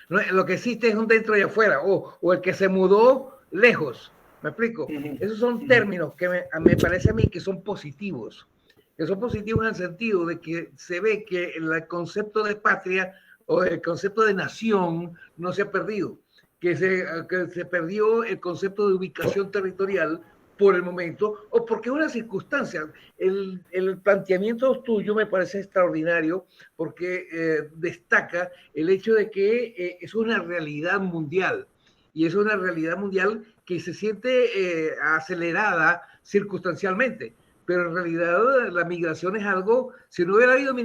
Speaker 4: lo que existe es un dentro y afuera, o el que se mudó lejos. ¿Me explico? Esos son términos que me parece a mí que son positivos. Que son positivos en el sentido de que se ve que el concepto de patria o el concepto de nación no se ha perdido. Que se perdió el concepto de ubicación territorial por el momento, o porque es una circunstancia. El planteamiento tuyo me parece extraordinario porque destaca el hecho de que es una realidad mundial, y es una realidad mundial que se siente acelerada circunstancialmente, pero en realidad la migración es algo, si no hubiera habido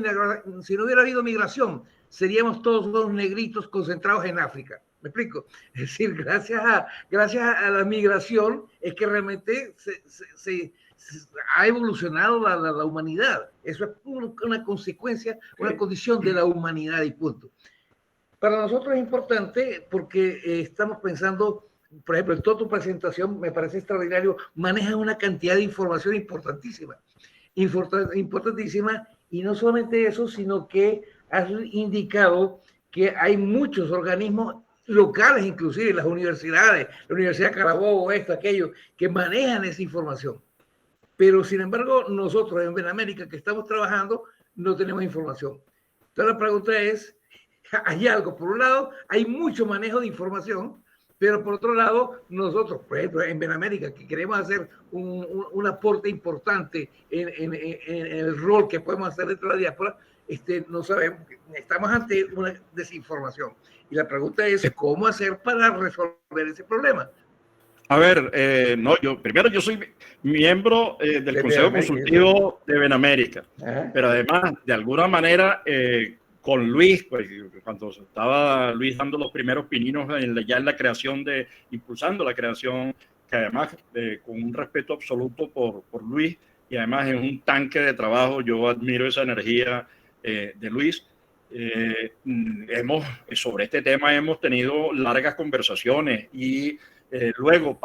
Speaker 4: migración, seríamos todos unos negritos concentrados en África. ¿Me explico? Es decir, gracias a la migración es que realmente se ha evolucionado la humanidad. Eso es una consecuencia, una condición de la humanidad y punto. Para nosotros es importante porque estamos pensando, por ejemplo, en toda tu presentación me parece extraordinario, manejas una cantidad de información importantísima, y no solamente eso, sino que has indicado que hay muchos organismos locales, inclusive las universidades, la Universidad de Carabobo, esto, aquello, que manejan esa información. Pero, sin embargo, nosotros en Benamérica que estamos trabajando, no tenemos información. Entonces, la pregunta es, hay algo, por un lado, hay mucho manejo de información, pero por otro lado, nosotros, por ejemplo, en Benamérica, que queremos hacer un aporte importante en el rol que podemos hacer dentro de la diáspora, no sabemos, estamos ante una desinformación. Y la pregunta es, ¿cómo hacer para resolver ese problema?
Speaker 2: A ver, no, yo soy miembro del Consejo Consultivo de Benamérica, pero además, de alguna manera, con Luis, pues, cuando estaba Luis dando los primeros pininos ya en la creación impulsando la creación, que además con un respeto absoluto por Luis, y además es un tanque de trabajo, yo admiro esa energía de Luis. Sobre este tema hemos tenido largas conversaciones y luego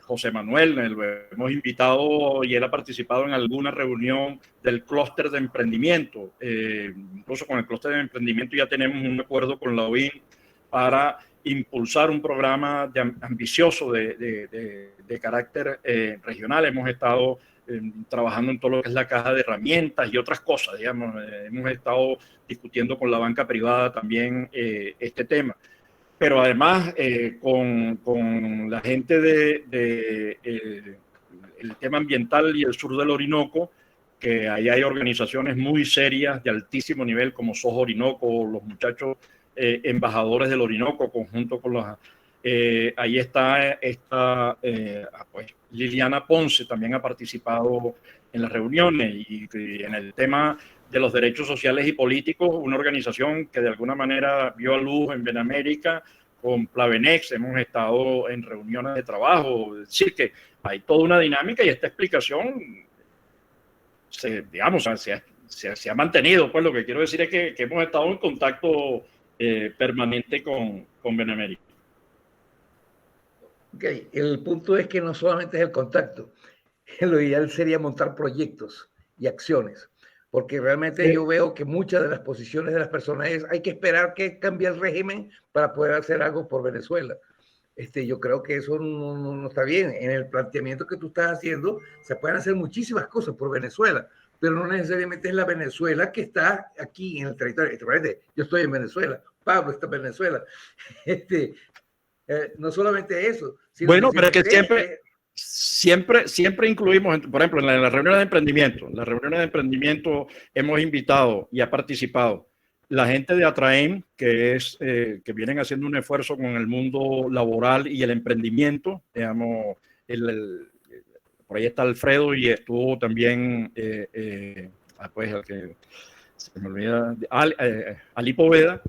Speaker 2: José Manuel, lo hemos invitado y él ha participado en alguna reunión del clúster de emprendimiento. Incluso con el clúster de emprendimiento ya tenemos un acuerdo con la OIN para impulsar un programa ambicioso de carácter regional. Hemos estado trabajando en todo lo que es la caja de herramientas y otras cosas, digamos. Hemos estado discutiendo con la banca privada también este tema. Pero además con la gente el tema ambiental y el sur del Orinoco, que ahí hay organizaciones muy serias de altísimo nivel como SOS Orinoco, los muchachos embajadores del Orinoco, conjunto con los... ahí está pues, Liliana Ponce, también ha participado en las reuniones y en el tema de los derechos sociales y políticos, una organización que de alguna manera vio a luz en Benamérica con Plavenex. Hemos estado en reuniones de trabajo, es decir, que hay toda una dinámica y esta explicación se ha mantenido. Pues lo que quiero decir es que hemos estado en contacto permanente con Benamérica.
Speaker 4: Okay. El punto es que no solamente es el contacto, lo ideal sería montar proyectos y acciones, porque realmente yo veo que muchas de las posiciones de las personas es hay que esperar que cambie el régimen para poder hacer algo por Venezuela. Yo creo que eso no está bien. En el planteamiento que tú estás haciendo se pueden hacer muchísimas cosas por Venezuela, pero no necesariamente es la Venezuela que está aquí en el territorio. Yo estoy en Venezuela, Pablo está en Venezuela. No solamente eso. Sino
Speaker 2: bueno, pero es que siempre incluimos, por ejemplo, en las reuniones de emprendimiento hemos invitado y ha participado la gente de Atraem, que vienen haciendo un esfuerzo con el mundo laboral y el emprendimiento. Digamos, por ahí está Alfredo y estuvo también, pues el que se me olvida, Ali Poveda.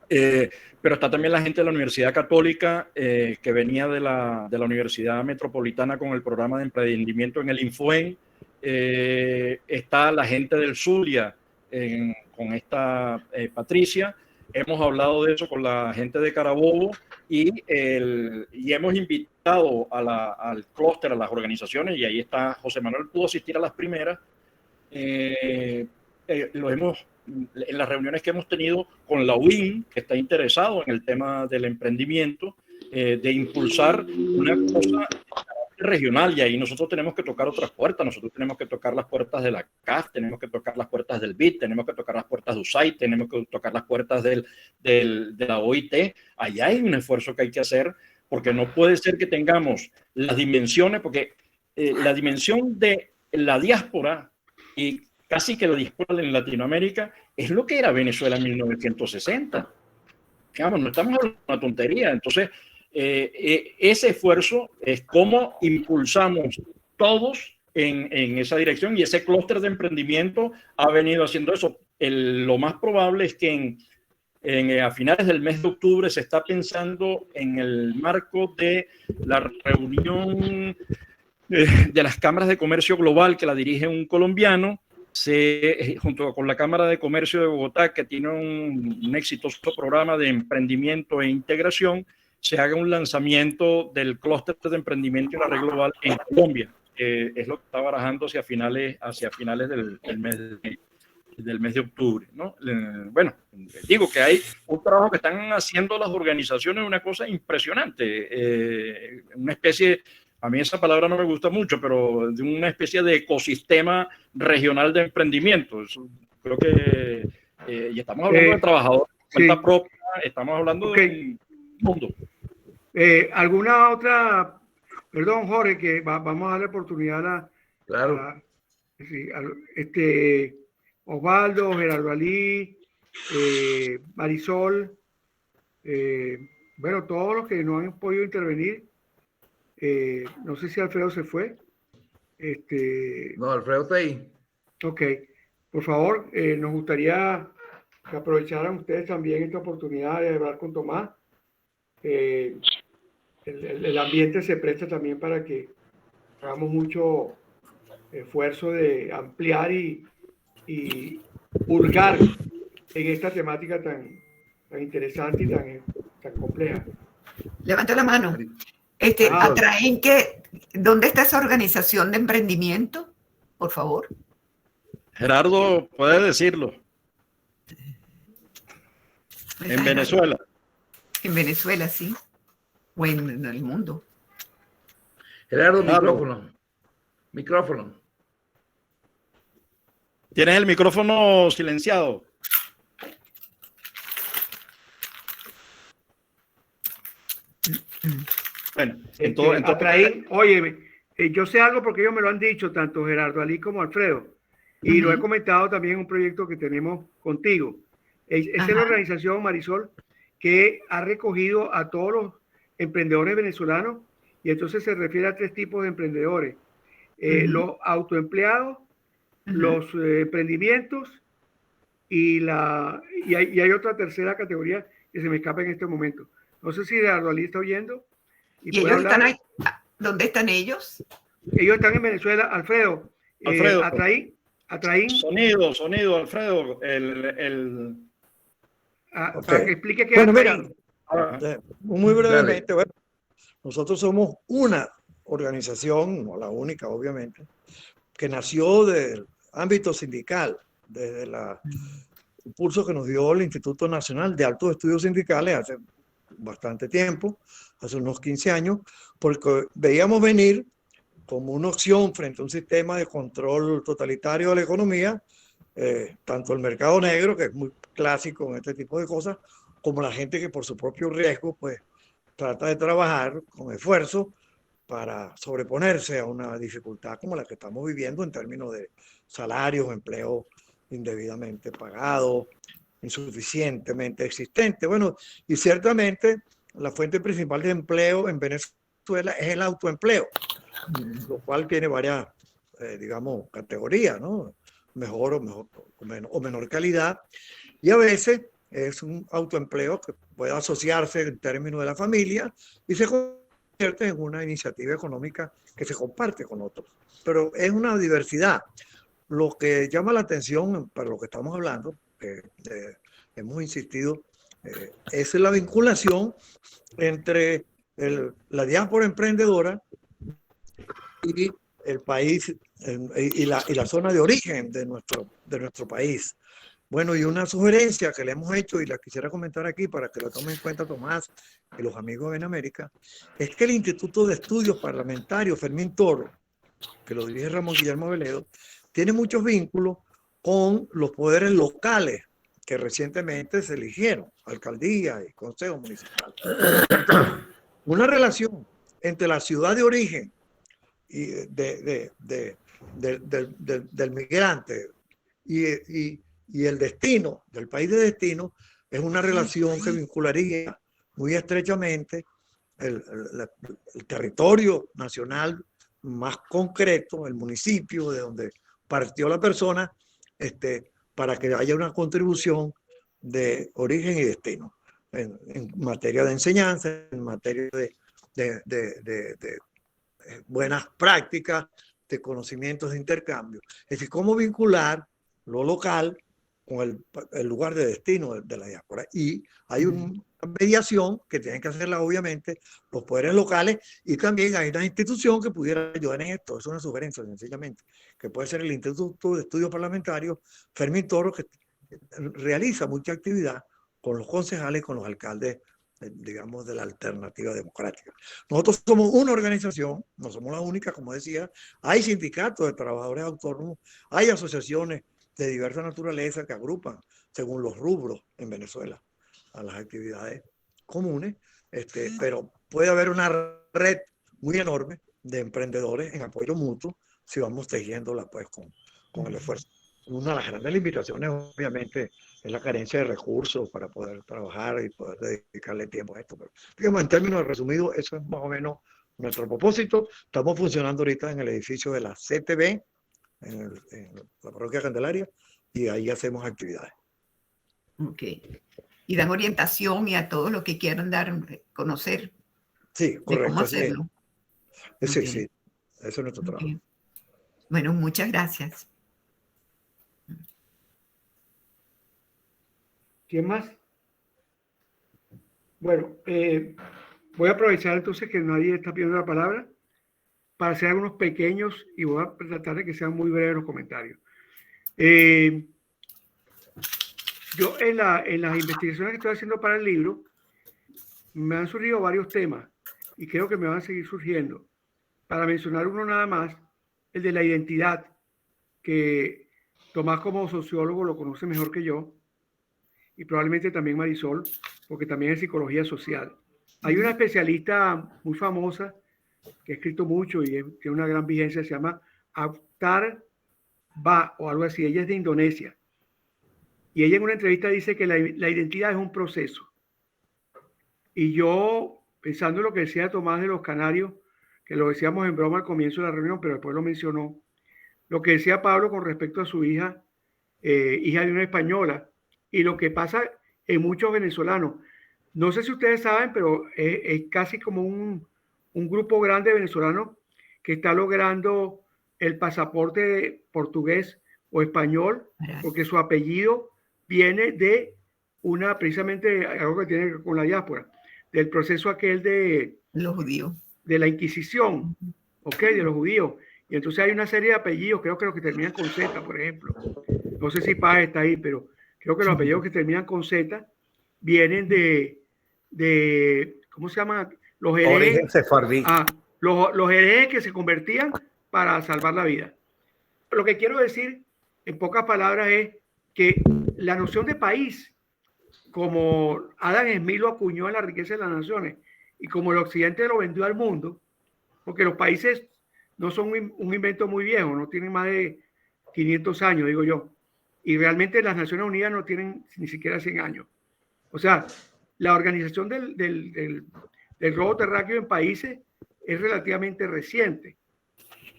Speaker 2: Pero está también la gente de la Universidad Católica que venía de la Universidad Metropolitana con el programa de emprendimiento en el Infoen. Está la gente del Zulia con esta Patricia. Hemos hablado de eso con la gente de Carabobo y hemos invitado al clúster, a las organizaciones, y ahí está José Manuel, pudo asistir a las primeras. En las reuniones que hemos tenido con la UIN, que está interesado en el tema del emprendimiento, de impulsar una cosa regional, y ahí nosotros tenemos que tocar otras puertas. Nosotros tenemos que tocar las puertas de la CAF, tenemos que tocar las puertas del BID, tenemos que tocar las puertas de USAID, tenemos que tocar las puertas de la OIT. Allá hay un esfuerzo que hay que hacer, porque no puede ser que tengamos las dimensiones, porque la dimensión de la diáspora y casi que la diáspora en Latinoamérica es lo que era Venezuela en 1960. Digamos, no estamos hablando de una tontería. Entonces, ese esfuerzo es cómo impulsamos todos en esa dirección, y ese clúster de emprendimiento ha venido haciendo eso. Lo más probable es que a finales del mes de octubre se está pensando en el marco de la reunión de las cámaras de comercio global, que la dirige un colombiano, junto con la Cámara de Comercio de Bogotá, que tiene un exitoso programa de emprendimiento e integración, se haga un lanzamiento del clúster de emprendimiento y la red global en Colombia. Es lo que está barajando hacia finales del mes de mayo. del mes de octubre, ¿no? Bueno, digo que hay un trabajo que están haciendo las organizaciones, una cosa impresionante, una especie, a mí esa palabra no me gusta mucho, pero de una especie de ecosistema regional de emprendimiento. Eso, creo que, y estamos hablando de trabajadores por cuenta propia, estamos hablando de un mundo.
Speaker 1: ¿Alguna otra? Perdón, Jorge, que vamos a darle oportunidad
Speaker 4: Claro.
Speaker 1: Osvaldo, Gerardo Ali, Marisol, bueno, todos los que no han podido intervenir. No sé si Alfredo se fue.
Speaker 4: No, Alfredo está ahí.
Speaker 1: Ok, por favor, nos gustaría que aprovecharan ustedes también esta oportunidad de hablar con Tomás. El ambiente se presta también para que hagamos mucho esfuerzo de ampliar y hurgar en esta temática tan interesante y tan compleja.
Speaker 5: Levanta la mano. Atraen ¿dónde está esa organización de emprendimiento? Por favor.
Speaker 2: Gerardo, puede decirlo. En Venezuela.
Speaker 5: En Venezuela, sí. O en el mundo.
Speaker 4: Gerardo, micrófono.
Speaker 2: ¿Tienes el micrófono silenciado? Bueno,
Speaker 1: Atraín, óyeme, yo sé algo porque ellos me lo han dicho, tanto Gerardo Ali como Alfredo, y lo he comentado también en un proyecto que tenemos contigo. Esa es la organización, Marisol, que ha recogido a todos los emprendedores venezolanos, y entonces se refiere a 3 tipos de emprendedores: los autoempleados, los emprendimientos, y hay otra tercera categoría que se me escapa en este momento. No sé si Gerardo Ali está oyendo.
Speaker 5: ¿Y ellos están ahí? ¿Dónde están ellos?
Speaker 1: Ellos están en Venezuela. Alfredo. Atraín.
Speaker 2: Sonido, Alfredo.
Speaker 1: Para que explique qué.
Speaker 6: Bueno, mira, muy brevemente, bueno, nosotros somos una organización, no la única, obviamente, que nació del ámbito sindical, desde el impulso que nos dio el Instituto Nacional de Altos Estudios Sindicales hace bastante tiempo, hace unos 15 años, porque veíamos venir como una opción frente a un sistema de control totalitario de la economía, tanto el mercado negro, que es muy clásico en este tipo de cosas, como la gente que por su propio riesgo pues trata de trabajar con esfuerzo para sobreponerse a una dificultad como la que estamos viviendo en términos de salarios, empleo indebidamente pagado, insuficientemente existente. Bueno, y ciertamente la fuente principal de empleo en Venezuela es el autoempleo, lo cual tiene varias, digamos, categorías, ¿no? Mejor o menor calidad, y a veces es un autoempleo que puede asociarse en términos de la familia y se convierte en una iniciativa económica que se comparte con otros. Pero es una diversidad. Lo que llama la atención para lo que estamos hablando, hemos insistido, es la vinculación entre la diáspora emprendedora y el país y la zona de origen de nuestro país. Bueno, y una sugerencia que le hemos hecho y la quisiera comentar aquí para que lo tomen en cuenta Tomás y los amigos de Benamérica, es que el Instituto de Estudios Parlamentarios Fermín Toro, que lo dirige Ramón Guillermo Veledo, tiene muchos vínculos con los poderes locales que recientemente se eligieron, alcaldía y consejo municipal. Una relación entre la ciudad de origen y del migrante y el destino, del país de destino, es una relación que vincularía muy estrechamente el territorio nacional más concreto, el municipio de donde partió la persona, para que haya una contribución de origen y destino en materia de enseñanza, en materia de buenas prácticas, de conocimientos de intercambio. Es decir, cómo vincular lo local el lugar de destino de la diáspora. Y hay una mediación que tienen que hacerla, obviamente, los poderes locales, y también hay una institución que pudiera ayudar en esto. Es una sugerencia, sencillamente, que puede ser el Instituto de Estudios Parlamentarios Fermín Toro, que realiza mucha actividad con los concejales, con los alcaldes, digamos, de la alternativa democrática. Nosotros somos una organización, no somos la única, como decía, hay sindicatos de trabajadores autónomos, hay asociaciones de diversa naturaleza que agrupan según los rubros en Venezuela a las actividades comunes, pero puede haber una red muy enorme de emprendedores en apoyo mutuo si vamos tejiéndola pues con el esfuerzo. Una de las grandes limitaciones, obviamente, es la carencia de recursos para poder trabajar y poder dedicarle tiempo a esto. Pero, digamos, en términos resumidos, eso es más o menos nuestro propósito. Estamos funcionando ahorita en el edificio de la CTV, en la parroquia Candelaria, y ahí hacemos actividades.
Speaker 5: Ok. Y dan orientación y a todos los que quieran conocer.
Speaker 6: Sí, correcto.
Speaker 5: ¿Cómo hacerlo?
Speaker 6: Sí,
Speaker 5: Okay.
Speaker 6: sí. Eso es nuestro trabajo.
Speaker 5: Okay. Bueno, muchas gracias.
Speaker 1: ¿Quién más? Bueno, voy a aprovechar entonces que nadie está pidiendo la palabra para hacer algunos pequeños, y voy a tratar de que sean muy breves los comentarios. Yo en las investigaciones que estoy haciendo para el libro, me han surgido varios temas y creo que me van a seguir surgiendo. Para mencionar uno nada más, el de la identidad, que Tomás como sociólogo lo conoce mejor que yo, y probablemente también Marisol, porque también es psicología social. Hay una especialista muy famosa que ha escrito mucho y tiene una gran vigencia, se llama Avtar Ba o algo así. Ella es de Indonesia. Y ella en una entrevista dice que la identidad es un proceso. Y yo, pensando en lo que decía Tomás de los Canarios, que lo decíamos en broma al comienzo de la reunión, pero después lo mencionó, lo que decía Pablo con respecto a su hija, hija de una española, y lo que pasa en muchos venezolanos. No sé si ustedes saben, pero es casi como un grupo grande de venezolanos que está logrando el pasaporte portugués o español, porque su apellido viene de precisamente algo que tiene que ver con la diáspora, del proceso aquel de
Speaker 5: los judíos,
Speaker 1: de la Inquisición, ¿ok? De los judíos. Y entonces hay una serie de apellidos, creo que los que terminan con Z, por ejemplo. No sé si Paz está ahí, pero creo que los apellidos que terminan con Z vienen de ¿cómo se llaman? Los herejes. Los herejes que se convertían para salvar la vida. Lo que quiero decir, en pocas palabras, es que la noción de país, como Adam Smith lo acuñó en La riqueza de las naciones, y como el occidente lo vendió al mundo, porque los países no son un invento muy viejo, no tienen más de 500 años, digo yo, y realmente las Naciones Unidas no tienen ni siquiera 100 años. O sea, la organización del globo terráqueo en países es relativamente reciente,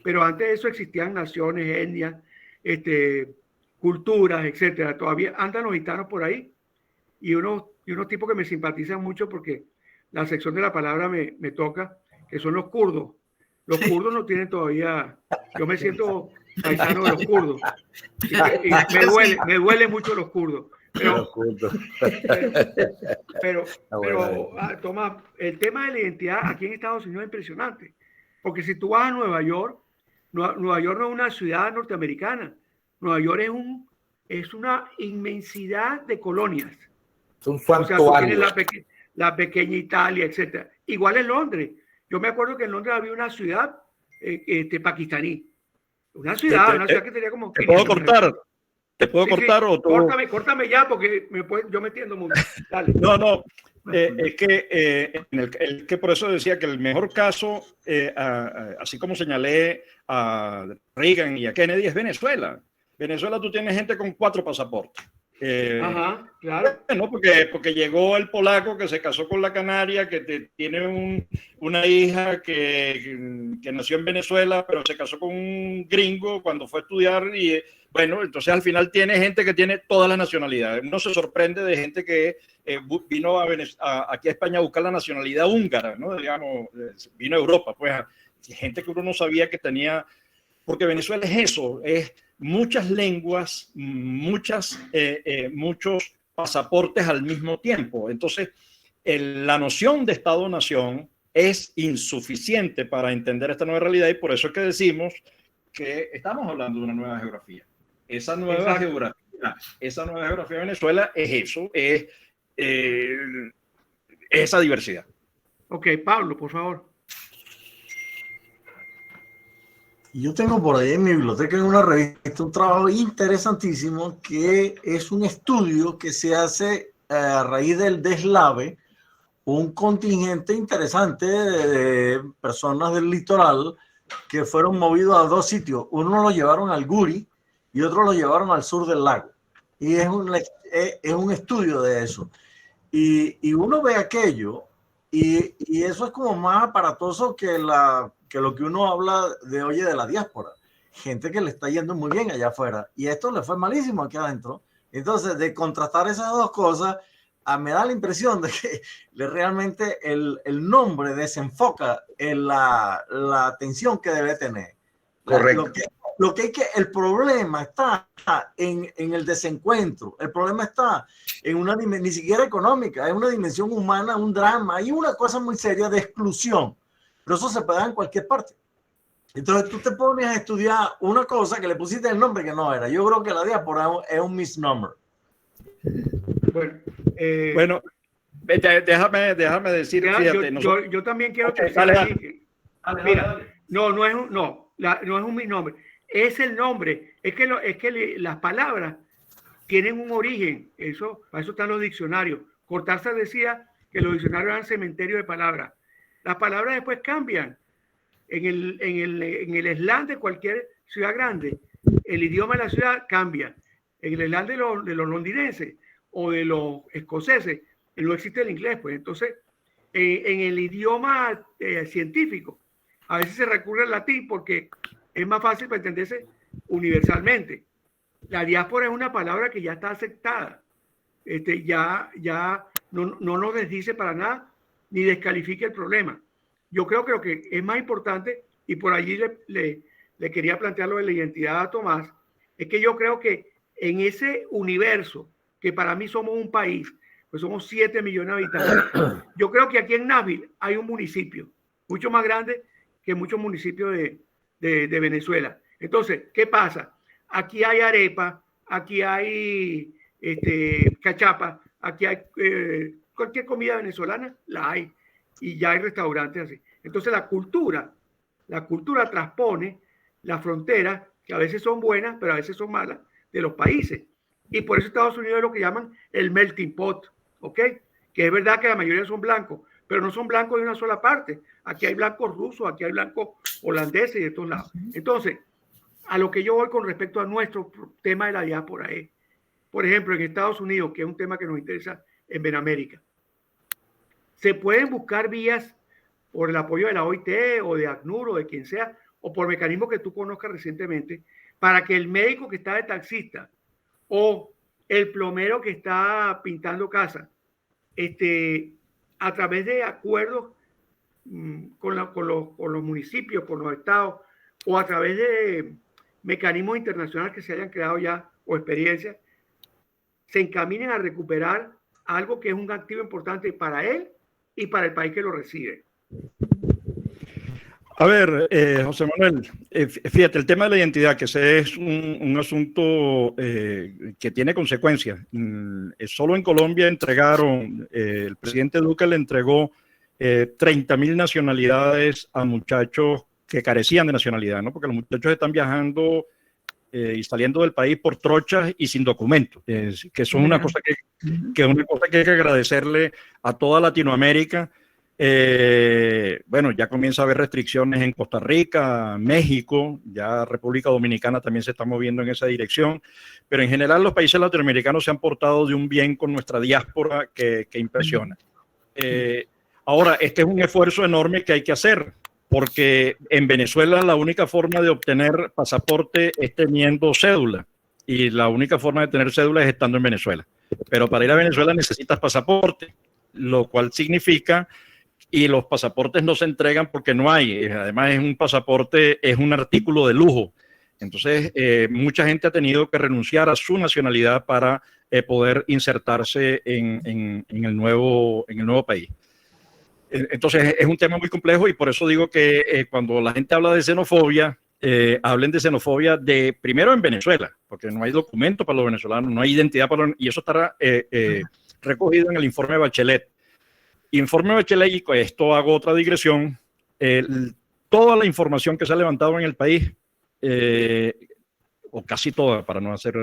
Speaker 1: pero antes de eso existían naciones, etnias, culturas, etcétera. Todavía andan los gitanos por ahí y unos tipos que me simpatizan mucho porque la sección de la palabra me toca, que son los kurdos. Los kurdos no tienen todavía, yo me siento paisano de los kurdos y me duele mucho los kurdos. Pero Tomás, el tema de la identidad aquí en Estados Unidos es impresionante, porque si tú vas a Nueva York no es una ciudad norteamericana, Nueva York es una inmensidad de colonias.
Speaker 7: Es un santuario.
Speaker 1: O sea, tú tienes la pequeña Italia, etcétera. Igual en Londres. Yo me acuerdo que en Londres había una ciudad pakistaní. Una ciudad que tenía como...
Speaker 2: ¿Te puedo cortar? ¿Te puedo cortar o tú?
Speaker 1: Córtame ya porque yo me entiendo mucho. Dale.
Speaker 2: No. Es que por eso decía que el mejor caso, así como señalé a Reagan y a Kennedy, es Venezuela. Venezuela tú tienes gente con 4 pasaportes.
Speaker 1: Ajá, claro.
Speaker 2: No, porque llegó el polaco que se casó con la canaria, que tiene una hija que nació en Venezuela, pero se casó con un gringo cuando fue a estudiar y bueno, entonces al final tiene gente que tiene todas las nacionalidades. Uno se sorprende de gente que vino aquí a España a buscar la nacionalidad húngara, ¿no? Digamos, vino a Europa, pues gente que uno no sabía que tenía, porque Venezuela es eso, es muchas lenguas, muchos pasaportes al mismo tiempo. Entonces, la noción de Estado-nación es insuficiente para entender esta nueva realidad y por eso es que decimos que estamos hablando de una nueva geografía. Esa nueva geografía de Venezuela es eso, es esa diversidad.
Speaker 1: Ok, Pablo, por favor.
Speaker 3: Yo tengo por ahí en mi biblioteca, en una revista, un trabajo interesantísimo que es un estudio que se hace a raíz del deslave, un contingente interesante de personas del litoral que fueron movidos a dos sitios. Uno lo llevaron al Guri y otro lo llevaron al sur del lago. Y es un estudio de eso. Y uno ve aquello y eso es como más aparatoso que lo que uno habla de, oye, de la diáspora. Gente que le está yendo muy bien allá afuera y esto le fue malísimo aquí adentro. Entonces, de contrastar esas dos cosas, me da la impresión de que realmente el nombre desenfoca en la atención que debe tener.
Speaker 4: Correcto.
Speaker 3: El problema está en el desencuentro. El problema está en una dimensión, ni siquiera económica, es una dimensión humana, un drama. Hay una cosa muy seria de exclusión. Pero eso se puede dar en cualquier parte. Entonces tú te pones a estudiar una cosa que le pusiste el nombre que no era. Yo creo que la diáspora es un misnomer.
Speaker 2: Bueno, déjame decir, fíjate,
Speaker 1: yo también quiero
Speaker 2: okay, dale.
Speaker 1: Mira, no es un misnombre, es el nombre, es que las palabras tienen un origen, para eso están los diccionarios. Cortázar decía que los diccionarios eran cementerios de palabras. Las palabras después cambian. En el slang de cualquier ciudad grande, el idioma de la ciudad cambia. En el slang de los londinenses o de los escoceses, no existe el inglés. Pues entonces, en el idioma científico, a veces se recurre al latín porque es más fácil para entenderse universalmente. La diáspora es una palabra que ya está aceptada. Ya no nos desdice para nada ni descalifica el problema. Yo creo que lo que es más importante, y por allí le quería plantear lo de la identidad a Tomás, es que yo creo que en ese universo, que para mí somos un país, pues somos 7 millones de habitantes, yo creo que aquí en Nashville hay un municipio mucho más grande que muchos municipios de Venezuela. Entonces, ¿qué pasa? Aquí hay arepa, aquí hay cachapa, aquí hay cualquier comida venezolana, la hay, y ya hay restaurantes así. Entonces la cultura transpone las fronteras, que a veces son buenas, pero a veces son malas, de los países. Y por eso Estados Unidos es lo que llaman el melting pot, ¿ok? Que es verdad que la mayoría son blancos, pero no son blancos de una sola parte. Aquí hay blancos rusos, aquí hay blancos holandeses y de todos lados. Entonces, a lo que yo voy con respecto a nuestro tema de la diáspora es, por ejemplo, en Estados Unidos, que es un tema que nos interesa en Benamérica, se pueden buscar vías por el apoyo de la OIT o de ACNUR o de quien sea, o por mecanismos que tú conozcas recientemente, para que el médico que está de taxista o el plomero que está pintando casa, a través de acuerdos con los municipios, con los estados, o a través de mecanismos internacionales que se hayan creado ya, o experiencias, se encaminen a recuperar algo que es un activo importante para él y para el país que lo recibe.
Speaker 2: A ver, José Manuel, fíjate, el tema de la identidad, que ese es un asunto que tiene consecuencias. Solo en Colombia entregaron, el presidente Duque le entregó 30.000 nacionalidades a muchachos que carecían de nacionalidad, ¿no? Porque los muchachos están viajando y saliendo del país por trochas y sin documentos, que son una cosa que hay que agradecerle a toda Latinoamérica. Bueno, ya comienza a haber restricciones en Costa Rica, México, ya República Dominicana también se está moviendo en esa dirección, pero en general los países latinoamericanos se han portado de un bien con nuestra diáspora que impresiona. Ahora, este es un esfuerzo enorme que hay que hacer, porque en Venezuela la única forma de obtener pasaporte es teniendo cédula, y la única forma de tener cédula es estando en Venezuela. Pero para ir a Venezuela necesitas pasaporte, lo cual significa, y los pasaportes no se entregan porque no hay, además es un pasaporte, es un artículo de lujo, Entonces, mucha gente ha tenido que renunciar a su nacionalidad para poder insertarse en el nuevo país. Entonces, es un tema muy complejo y por eso digo que cuando la gente habla de xenofobia, hablen de xenofobia primero en Venezuela, porque no hay documento para los venezolanos, no hay identidad y eso estará recogido en el informe Bachelet. Informe Bachelet, y con esto hago otra digresión, toda la información que se ha levantado en el país, o casi toda, para no hacer,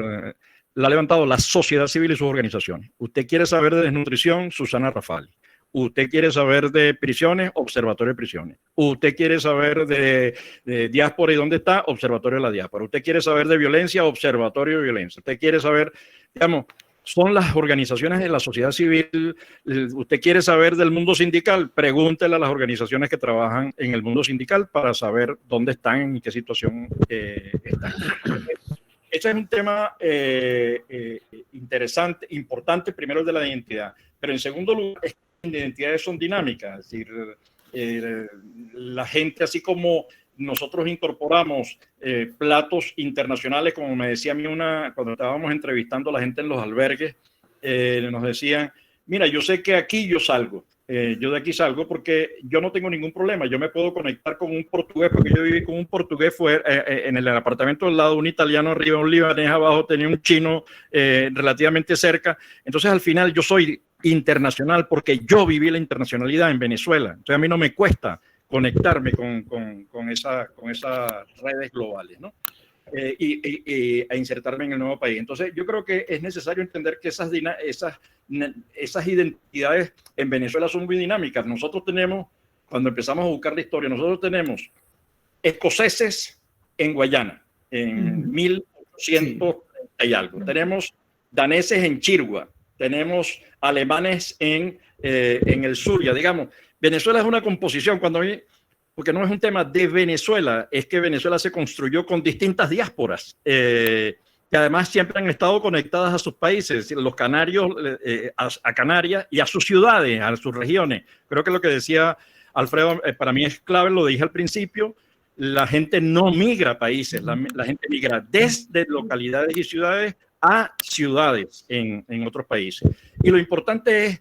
Speaker 2: la ha levantado la sociedad civil y sus organizaciones. Usted quiere saber de desnutrición, Susana Rafali. Usted quiere saber de prisiones, Observatorio de Prisiones. Usted quiere saber de diáspora y dónde está, Observatorio de la Diáspora. Usted quiere saber de violencia, Observatorio de Violencia. Usted quiere saber, digamos, son las organizaciones de la sociedad civil. Usted quiere saber del mundo sindical, pregúntele a las organizaciones que trabajan en el mundo sindical para saber dónde están, en qué situación están. Este es un tema interesante, importante, primero el de la identidad, pero en segundo lugar, las identidades son dinámicas, es decir, la gente, así como nosotros incorporamos platos internacionales, como me decía a mí cuando estábamos entrevistando a la gente en los albergues, nos decían, mira, yo sé que aquí yo salgo, yo de aquí salgo porque yo no tengo ningún problema, yo me puedo conectar con un portugués, porque yo viví con un portugués en el apartamento del lado, un italiano arriba, un libanés abajo, tenía un chino relativamente cerca. Entonces al final yo soy internacional porque yo viví la internacionalidad en Venezuela, entonces a mí no me cuesta conectarme con esas redes globales, ¿no? A insertarme en el nuevo país. Entonces, yo creo que es necesario entender que esas identidades en Venezuela son muy dinámicas. Nosotros tenemos, cuando empezamos a buscar la historia, nosotros tenemos escoceses en Guayana, en 1830 y algo. Tenemos daneses en Chirgua, tenemos alemanes en el Zulia, digamos. Venezuela es una composición, porque no es un tema de Venezuela, es que Venezuela se construyó con distintas diásporas, que además siempre han estado conectadas a sus países, los canarios a Canarias y a sus ciudades, a sus regiones. Creo que lo que decía Alfredo para mí es clave, lo dije al principio, la gente no migra a países, la gente migra desde localidades y ciudades a ciudades en otros países. Y lo importante es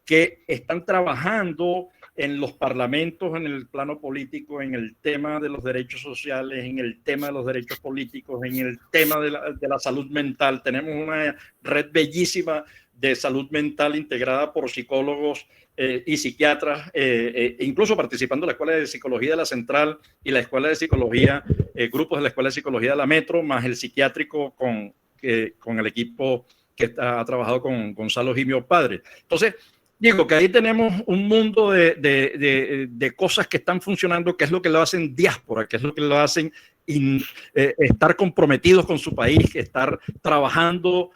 Speaker 2: que están trabajando en los parlamentos, en el plano político, en el tema de los derechos sociales, en el tema de los derechos políticos, en el tema de la salud mental. Tenemos una red bellísima de salud mental integrada por psicólogos y psiquiatras, incluso participando en la Escuela de Psicología de la Central y la Escuela de Psicología, grupos de la Escuela de Psicología de la Metro, más el psiquiátrico con el equipo que ha trabajado con Gonzalo Gimio Padre. Entonces, digo que ahí tenemos un mundo de cosas que están funcionando, que es lo que lo hacen diáspora, que es lo que lo hacen estar comprometidos con su país, estar trabajando.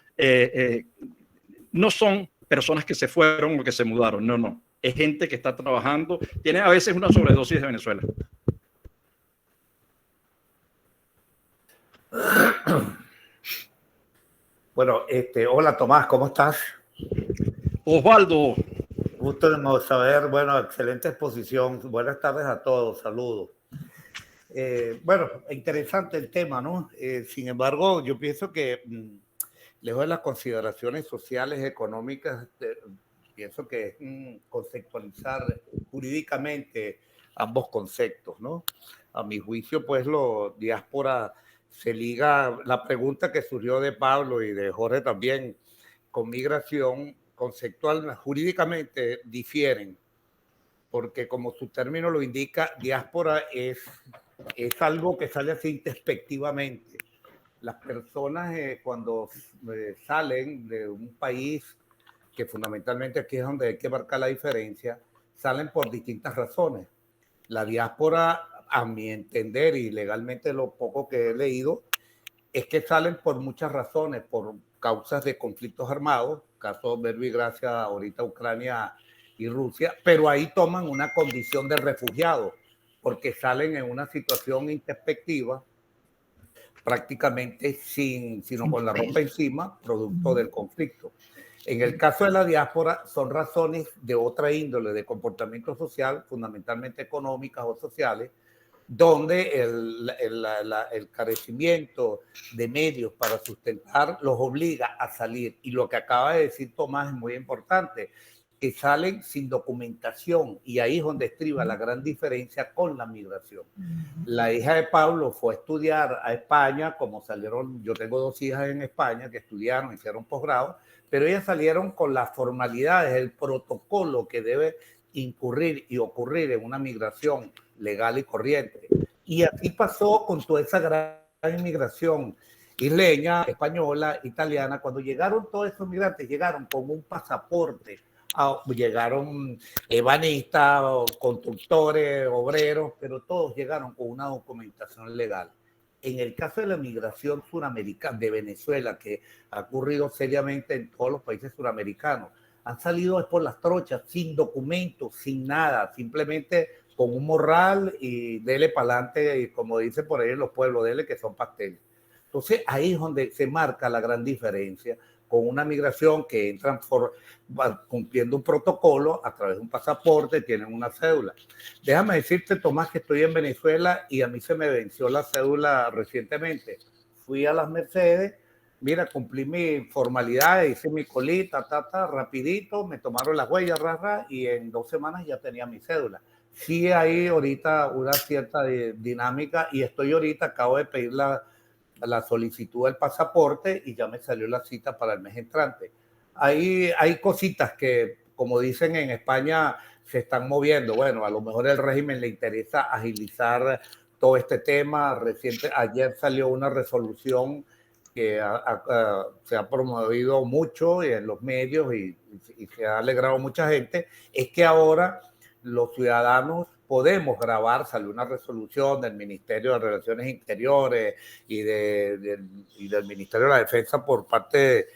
Speaker 2: No son personas que se fueron o que se mudaron, no. Es gente que está trabajando, tiene a veces una sobredosis de Venezuela.
Speaker 7: Bueno, hola Tomás, ¿cómo estás?
Speaker 2: Osvaldo.
Speaker 7: Gusto de saber, bueno, excelente exposición. Buenas tardes a todos, saludos. Bueno, interesante el tema, ¿no? Sin embargo, yo pienso que lejos de las consideraciones sociales, económicas, pienso que es conceptualizar jurídicamente ambos conceptos, ¿no? A mi juicio, pues, diáspora se liga, la pregunta que surgió de Pablo y de Jorge también, con migración, conceptual, jurídicamente difieren, porque como su término lo indica, diáspora es algo que sale así introspectivamente. Las personas cuando salen de un país, que fundamentalmente aquí es donde hay que marcar la diferencia, salen por distintas razones. La diáspora, a mi entender y legalmente lo poco que he leído, es que salen por muchas razones, por causas de conflictos armados, caso Verbo y Gracia, ahorita Ucrania y Rusia, pero ahí toman una condición de refugiado, porque salen en una situación introspectiva, prácticamente sino con la ropa encima, producto del conflicto. En el caso de la diáspora, son razones de otra índole, de comportamiento social, fundamentalmente económicas o sociales, donde el carecimiento de medios para sustentar los obliga a salir. Y lo que acaba de decir Tomás es muy importante, que salen sin documentación, y ahí es donde estriba la gran diferencia con la migración. La hija de Pablo fue a estudiar a España, como salieron, yo tengo 2 hijas en España que estudiaron, hicieron posgrado, pero ellas salieron con las formalidades, el protocolo que debe incurrir y ocurrir en una migración legal y corriente. Y así pasó con toda esa gran inmigración isleña, española, italiana. Cuando llegaron todos esos migrantes, llegaron con un pasaporte. Llegaron ebanistas, constructores, obreros, pero todos llegaron con una documentación legal. En el caso de la migración suramericana de Venezuela, que ha ocurrido seriamente en todos los países suramericanos, han salido por las trochas, sin documentos, sin nada, simplemente con un morral y dele para adelante, y como dicen por ahí en los pueblos, dele que son pasteles. Entonces ahí es donde se marca la gran diferencia, con una migración que entran cumpliendo un protocolo a través de un pasaporte, tienen una cédula. Déjame decirte, Tomás, que estoy en Venezuela y a mí se me venció la cédula recientemente. Fui a las Mercedes, mira, cumplí mi formalidad, hice mi colita, rapidito, me tomaron las huellas, y en 2 semanas ya tenía mi cédula. Sí hay ahorita una cierta dinámica y estoy ahorita, acabo de pedir la solicitud del pasaporte y ya me salió la cita para el mes entrante. Hay cositas que, como dicen en España, se están moviendo. Bueno, a lo mejor el régimen le interesa agilizar todo este tema. Ayer salió una resolución que se ha promovido mucho en los medios y se ha alegrado mucha gente, es que ahora los ciudadanos podemos grabar. Salió una resolución del Ministerio de Relaciones Interiores y del Ministerio de la Defensa por parte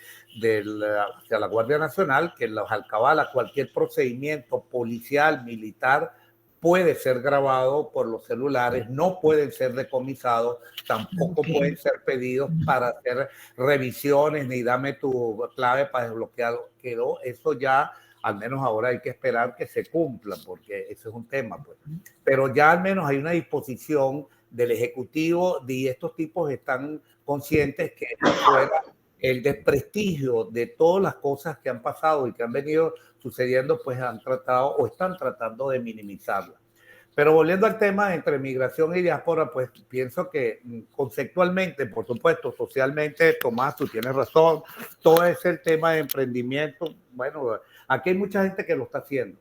Speaker 7: de la Guardia Nacional, que los alcabala cualquier procedimiento policial, militar, puede ser grabado por los celulares, no pueden ser decomisados, tampoco pueden ser pedidos para hacer revisiones, ni dame tu clave para desbloquearlo. Quedó eso ya, al menos ahora hay que esperar que se cumpla, porque ese es un tema, pues. Pero ya al menos hay una disposición del Ejecutivo y estos tipos están conscientes que fuera el desprestigio de todas las cosas que han pasado y que han venido sucediendo, pues han tratado o están tratando de minimizarla. Pero volviendo al tema entre migración y diáspora, pues pienso que conceptualmente, por supuesto, socialmente, Tomás, tú tienes razón, todo es el tema de emprendimiento. Bueno, aquí hay mucha gente que lo está haciendo,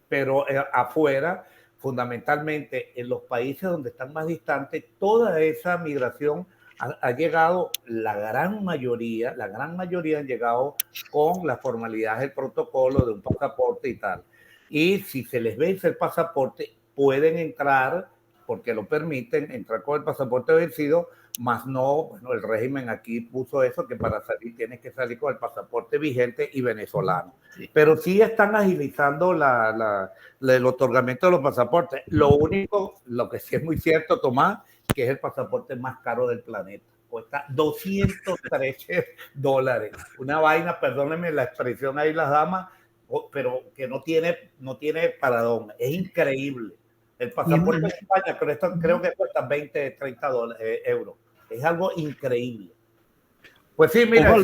Speaker 7: pero afuera, fundamentalmente en los países donde están más distantes, toda esa migración ha llegado, la gran mayoría han llegado con las formalidades del protocolo de un pasaporte y tal. Y si se les vence el pasaporte, pueden entrar, porque lo permiten, entrar con el pasaporte vencido, más no, bueno, el régimen aquí puso eso, que para salir tienes que salir con el pasaporte vigente y venezolano. Sí. Pero sí están agilizando el otorgamiento de los pasaportes. Lo que sí es muy cierto, Tomás, que es el pasaporte más caro del planeta. Cuesta $213. Una vaina, perdónenme la expresión ahí las damas, pero que no tiene paradón. Es increíble. El pasaporte de España creo que cuesta 20, 30 euros. Es algo increíble. Pues sí, mira,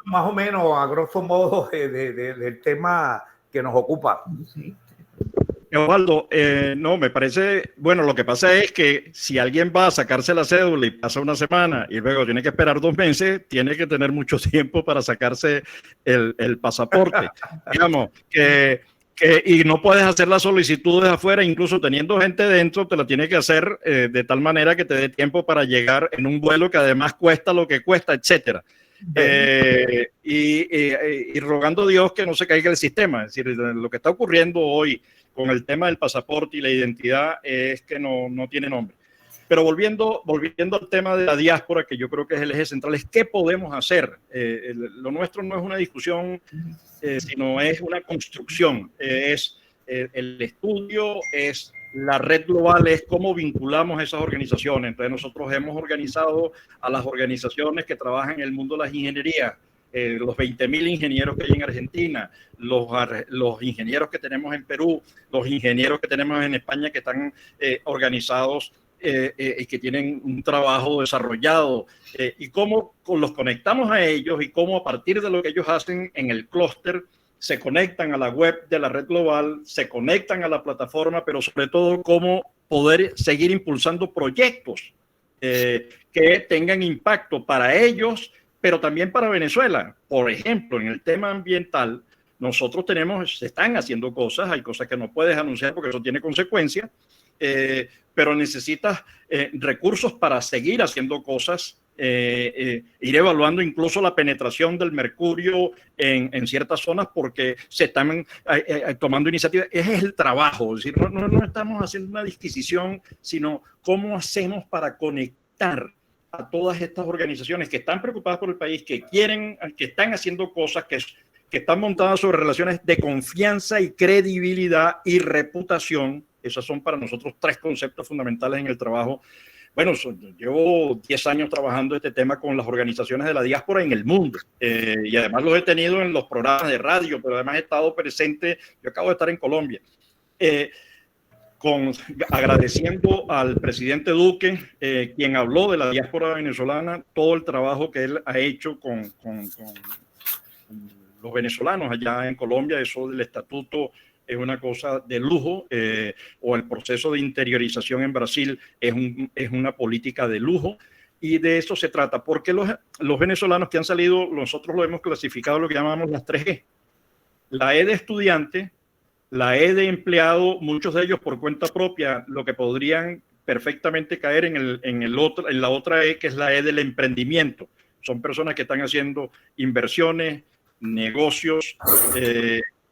Speaker 7: más o menos a grosso modo del tema que nos ocupa. Sí.
Speaker 2: Osvaldo, no, me parece, bueno, lo que pasa es que si alguien va a sacarse la cédula y pasa una semana y luego tiene que esperar 2 meses, tiene que tener mucho tiempo para sacarse el pasaporte. Digamos y no puedes hacer las solicitudes afuera, incluso teniendo gente dentro, te la tiene que hacer de tal manera que te dé tiempo para llegar en un vuelo que además cuesta lo que cuesta, etcétera. Y rogando a Dios que no se caiga el sistema. Es decir, lo que está ocurriendo hoy con el tema del pasaporte y la identidad es que no tiene nombre. Pero volviendo al tema de la diáspora, que yo creo que es el eje central, es qué podemos hacer. Lo nuestro no es una discusión, sino es una construcción. Es el estudio, es la red global, es cómo vinculamos esas organizaciones. Entonces nosotros hemos organizado a las organizaciones que trabajan en el mundo de las ingenierías los 20.000 ingenieros que hay en Argentina, los ingenieros que tenemos en Perú, los ingenieros que tenemos en España que están organizados y que tienen un trabajo desarrollado, y cómo los conectamos a ellos y cómo a partir de lo que ellos hacen en el clúster se conectan a la web de la red global, se conectan a la plataforma, pero sobre todo cómo poder seguir impulsando proyectos que tengan impacto para ellos, pero también para Venezuela. Por ejemplo, en el tema ambiental, nosotros se están haciendo cosas, hay cosas que no puedes anunciar porque eso tiene consecuencias, pero necesitas recursos para seguir haciendo cosas, ir evaluando incluso la penetración del mercurio en ciertas zonas porque se están tomando iniciativas. Ese es el trabajo, es decir, no estamos haciendo una disquisición, sino cómo hacemos para conectar a todas estas organizaciones que están preocupadas por el país, que están haciendo cosas que están montadas sobre relaciones de confianza y credibilidad y reputación. Esos son para nosotros 3 conceptos fundamentales en el trabajo. Bueno, llevo 10 años trabajando este tema con las organizaciones de la diáspora en el mundo, y además los he tenido en los programas de radio, pero además he estado presente, yo acabo de estar en Colombia, agradeciendo al presidente Duque, quien habló de la diáspora venezolana, todo el trabajo que él ha hecho con los venezolanos allá en Colombia. Eso del estatuto es una cosa de lujo, o el proceso de interiorización en Brasil es una política de lujo, y de eso se trata, porque los venezolanos que han salido, nosotros lo hemos clasificado lo que llamamos las 3E, la E de estudiante, la E de empleado, muchos de ellos por cuenta propia, lo que podrían perfectamente caer en la otra E, que es la E del emprendimiento. Son personas que están haciendo inversiones, negocios,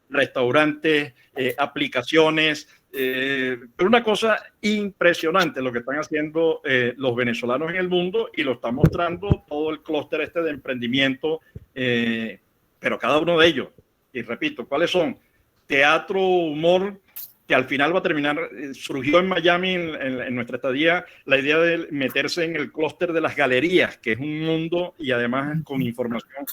Speaker 2: restaurantes, aplicaciones, pero una cosa impresionante lo que están haciendo los venezolanos en el mundo, y lo está mostrando todo el clúster de emprendimiento, pero cada uno de ellos, y repito, ¿cuáles son? Teatro, humor, que al final va a terminar, surgió en Miami en nuestra estadía la idea de meterse en el clúster de las galerías, que es un mundo, y además con información,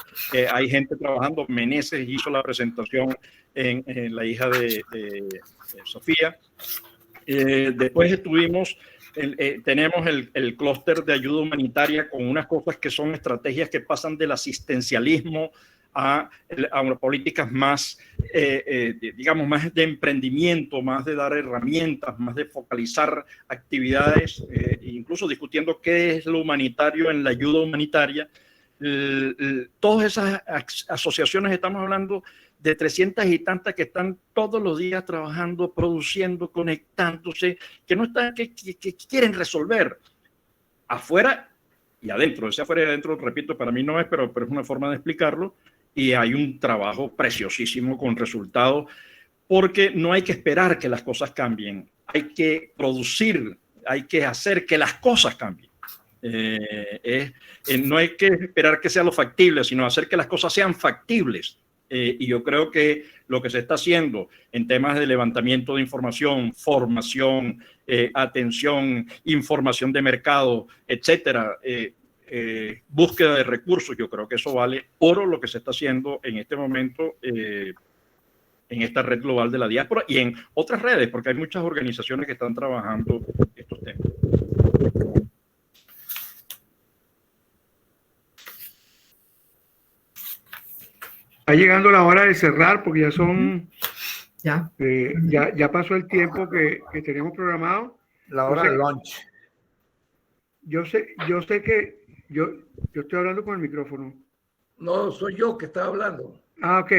Speaker 2: hay gente trabajando. Meneses hizo la presentación en la hija de Sofía. Después tenemos el clúster de ayuda humanitaria, con unas cosas que son estrategias que pasan del asistencialismo a políticas más, digamos, más de emprendimiento, más de dar herramientas, más de focalizar actividades, incluso discutiendo qué es lo humanitario en la ayuda humanitaria. Todas esas asociaciones, estamos hablando de 300 y tantas que están todos los días trabajando, produciendo, conectándose, que quieren resolver afuera y adentro. Ese afuera y adentro, repito, para mí no es, pero es una forma de explicarlo. Y hay un trabajo preciosísimo con resultados, porque no hay que esperar que las cosas cambien, hay que producir, hay que hacer que las cosas cambien. No hay que esperar que sea lo factible, sino hacer que las cosas sean factibles. Y yo creo que lo que se está haciendo en temas de levantamiento de información, formación, atención, información de mercado, etcétera, búsqueda de recursos, yo creo que eso vale oro lo que se está haciendo en este momento en esta red global de la diáspora y en otras redes, porque hay muchas organizaciones que están trabajando estos temas.
Speaker 1: Está llegando la hora de cerrar, porque ya son
Speaker 5: Ya.
Speaker 1: ya pasó el tiempo que teníamos programado.
Speaker 7: La hora del lunch.
Speaker 1: Yo sé que yo estoy hablando con el micrófono.
Speaker 4: No, soy yo que estaba hablando.
Speaker 1: Ah, ok.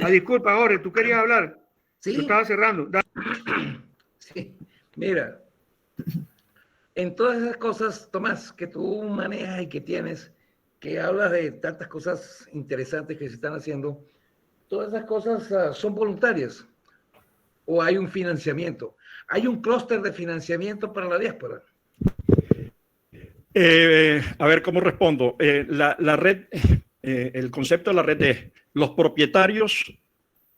Speaker 1: Disculpa, Jorge, tú querías hablar.
Speaker 4: Sí.
Speaker 1: Yo estaba cerrando.
Speaker 4: Sí. Mira, en todas esas cosas, Tomás, que tú manejas y que tienes, que hablas de tantas cosas interesantes que se están haciendo, todas esas cosas son voluntarias o hay un financiamiento. ¿Hay un clúster de financiamiento para la diáspora?
Speaker 2: A ver, ¿cómo respondo? La red, el concepto de la red es: los propietarios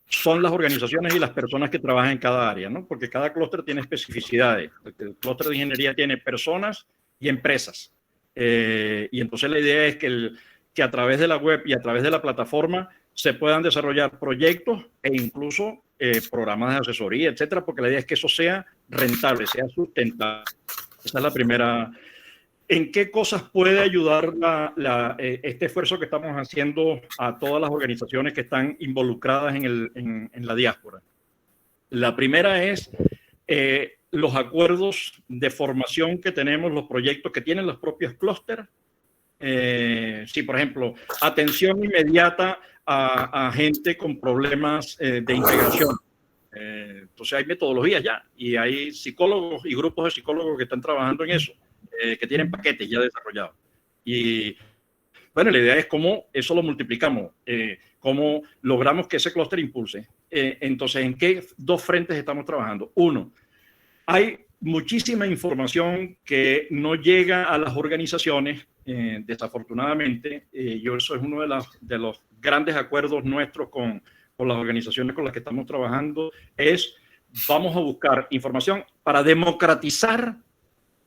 Speaker 2: son las organizaciones y las personas que trabajan en cada área, ¿no? Porque cada clúster tiene especificidades. El clúster de ingeniería tiene personas y empresas. Y entonces la idea es que que a través de la web y a través de la plataforma se puedan desarrollar proyectos e incluso programas de asesoría, etcétera, porque la idea es que eso sea rentable, sea sustentable. Esa es la primera. ¿En qué cosas puede ayudar este esfuerzo que estamos haciendo a todas las organizaciones que están involucradas en la diáspora? La primera es los acuerdos de formación que tenemos, los proyectos que tienen los propios clústeres. Sí, por ejemplo, atención inmediata a gente con problemas de integración. Entonces hay metodologías ya y hay psicólogos y grupos de psicólogos que están trabajando en eso, que tienen paquetes ya desarrollados. Y bueno, la idea es cómo eso lo multiplicamos, cómo logramos que ese clúster impulse. Entonces, ¿en qué dos frentes estamos trabajando? Uno, hay muchísima información que no llega a las organizaciones, desafortunadamente. Eso es uno de los grandes acuerdos nuestros con las organizaciones con las que estamos trabajando, vamos a buscar información para democratizar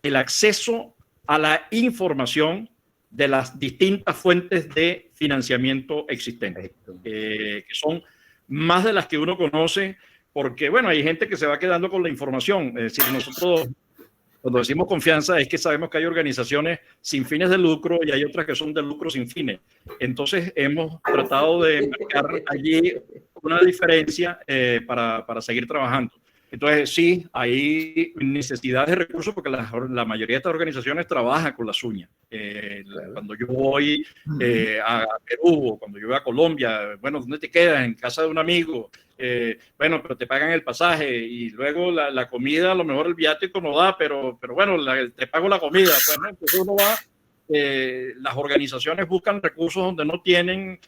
Speaker 2: el acceso a la información de las distintas fuentes de financiamiento existentes, que son más de las que uno conoce, porque, bueno, hay gente que se va quedando con la información. Es decir, nosotros, cuando decimos confianza, es que sabemos que hay organizaciones sin fines de lucro y hay otras que son de lucro sin fines. Entonces, hemos tratado de marcar allí una diferencia para seguir trabajando. Entonces, sí, hay necesidad de recursos porque la mayoría de estas organizaciones trabajan con las uñas. Cuando yo voy a Perú, cuando yo voy a Colombia, bueno, ¿dónde te quedas? En casa de un amigo. Bueno, pero te pagan el pasaje y luego la comida, a lo mejor el viático no da, pero bueno, te pago la comida. Pues, ¿no? Entonces uno va, las organizaciones buscan recursos donde no tienen,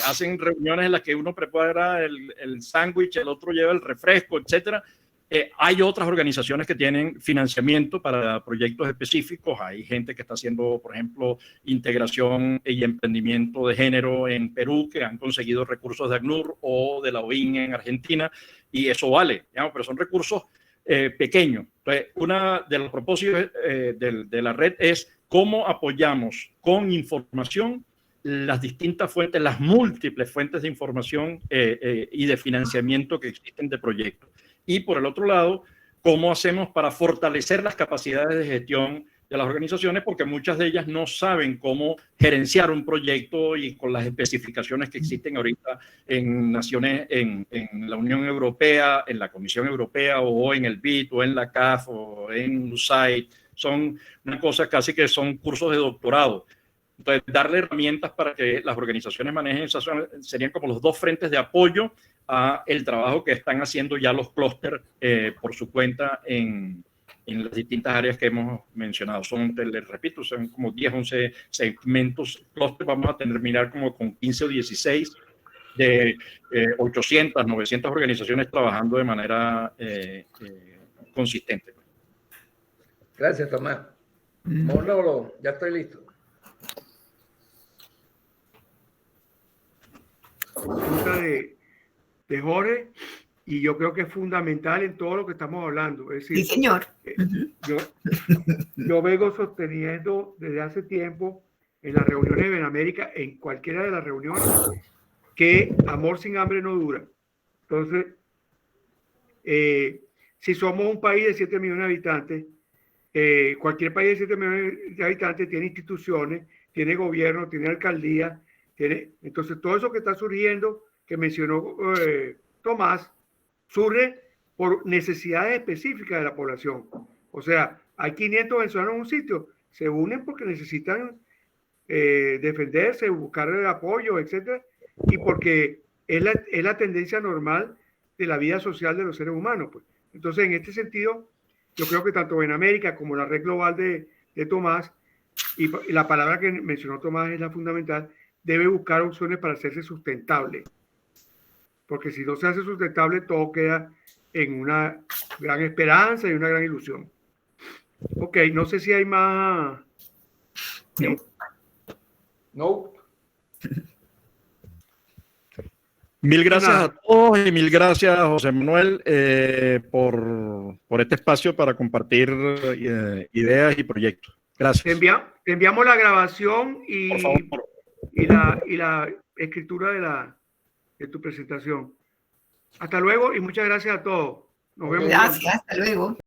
Speaker 2: hacen reuniones en las que uno prepara el sándwich, el otro lleva el refresco, etcétera. Hay otras organizaciones que tienen financiamiento para proyectos específicos. Hay gente que está haciendo, por ejemplo, integración y emprendimiento de género en Perú, que han conseguido recursos de ACNUR o de la OIN en Argentina, y eso vale, digamos, pero son recursos pequeños. Entonces, uno de los propósitos de la red es cómo apoyamos con información las distintas fuentes, las múltiples fuentes de información y de financiamiento que existen de proyectos. Y por el otro lado, cómo hacemos para fortalecer las capacidades de gestión de las organizaciones, porque muchas de ellas no saben cómo gerenciar un proyecto y con las especificaciones que existen ahorita en naciones, en la Unión Europea, en la Comisión Europea o en el BID o en la CAF o en USAID. Son una cosa casi que son cursos de doctorado. Entonces, darle herramientas para que las organizaciones manejen esas serían como los dos frentes de apoyo a el trabajo que están haciendo ya los clústeres por su cuenta en las distintas áreas que hemos mencionado. Les repito, son como 10, 11 segmentos clústeres. Vamos a terminar como con 15 o 16 de 800, 900 organizaciones trabajando de manera consistente.
Speaker 4: Gracias, Tomás. Monólogo, ya estoy listo.
Speaker 1: De Jorge, y yo creo que es fundamental en todo lo que estamos hablando. Es decir,
Speaker 5: sí, señor.
Speaker 1: Yo vengo sosteniendo desde hace tiempo en las reuniones de Benamérica, en cualquiera de las reuniones, que amor sin hambre no dura. Entonces, si somos un país de 7 millones de habitantes, cualquier país de 7 millones de habitantes tiene instituciones, tiene gobierno, tiene alcaldía, entonces todo eso que está surgiendo, que mencionó Tomás, surge por necesidades específicas de la población. O sea, hay 500 venezolanos en un sitio, se unen porque necesitan defenderse, buscar apoyo, etcétera, y porque es la tendencia normal de la vida social de los seres humanos. Pues. Entonces, en este sentido, yo creo que tanto en América como la red global de Tomás, y la palabra que mencionó Tomás es la fundamental, debe buscar opciones para hacerse sustentable. Porque si no se hace sustentable, todo queda en una gran esperanza y una gran ilusión. Ok, no sé si hay más.
Speaker 4: No.
Speaker 2: Mil gracias a todos y mil gracias a José Manuel por este espacio para compartir ideas y proyectos. Gracias.
Speaker 1: Te enviamos la grabación y y la escritura de tu presentación. Hasta luego y muchas gracias a todos. Nos vemos.
Speaker 5: Gracias, hasta luego.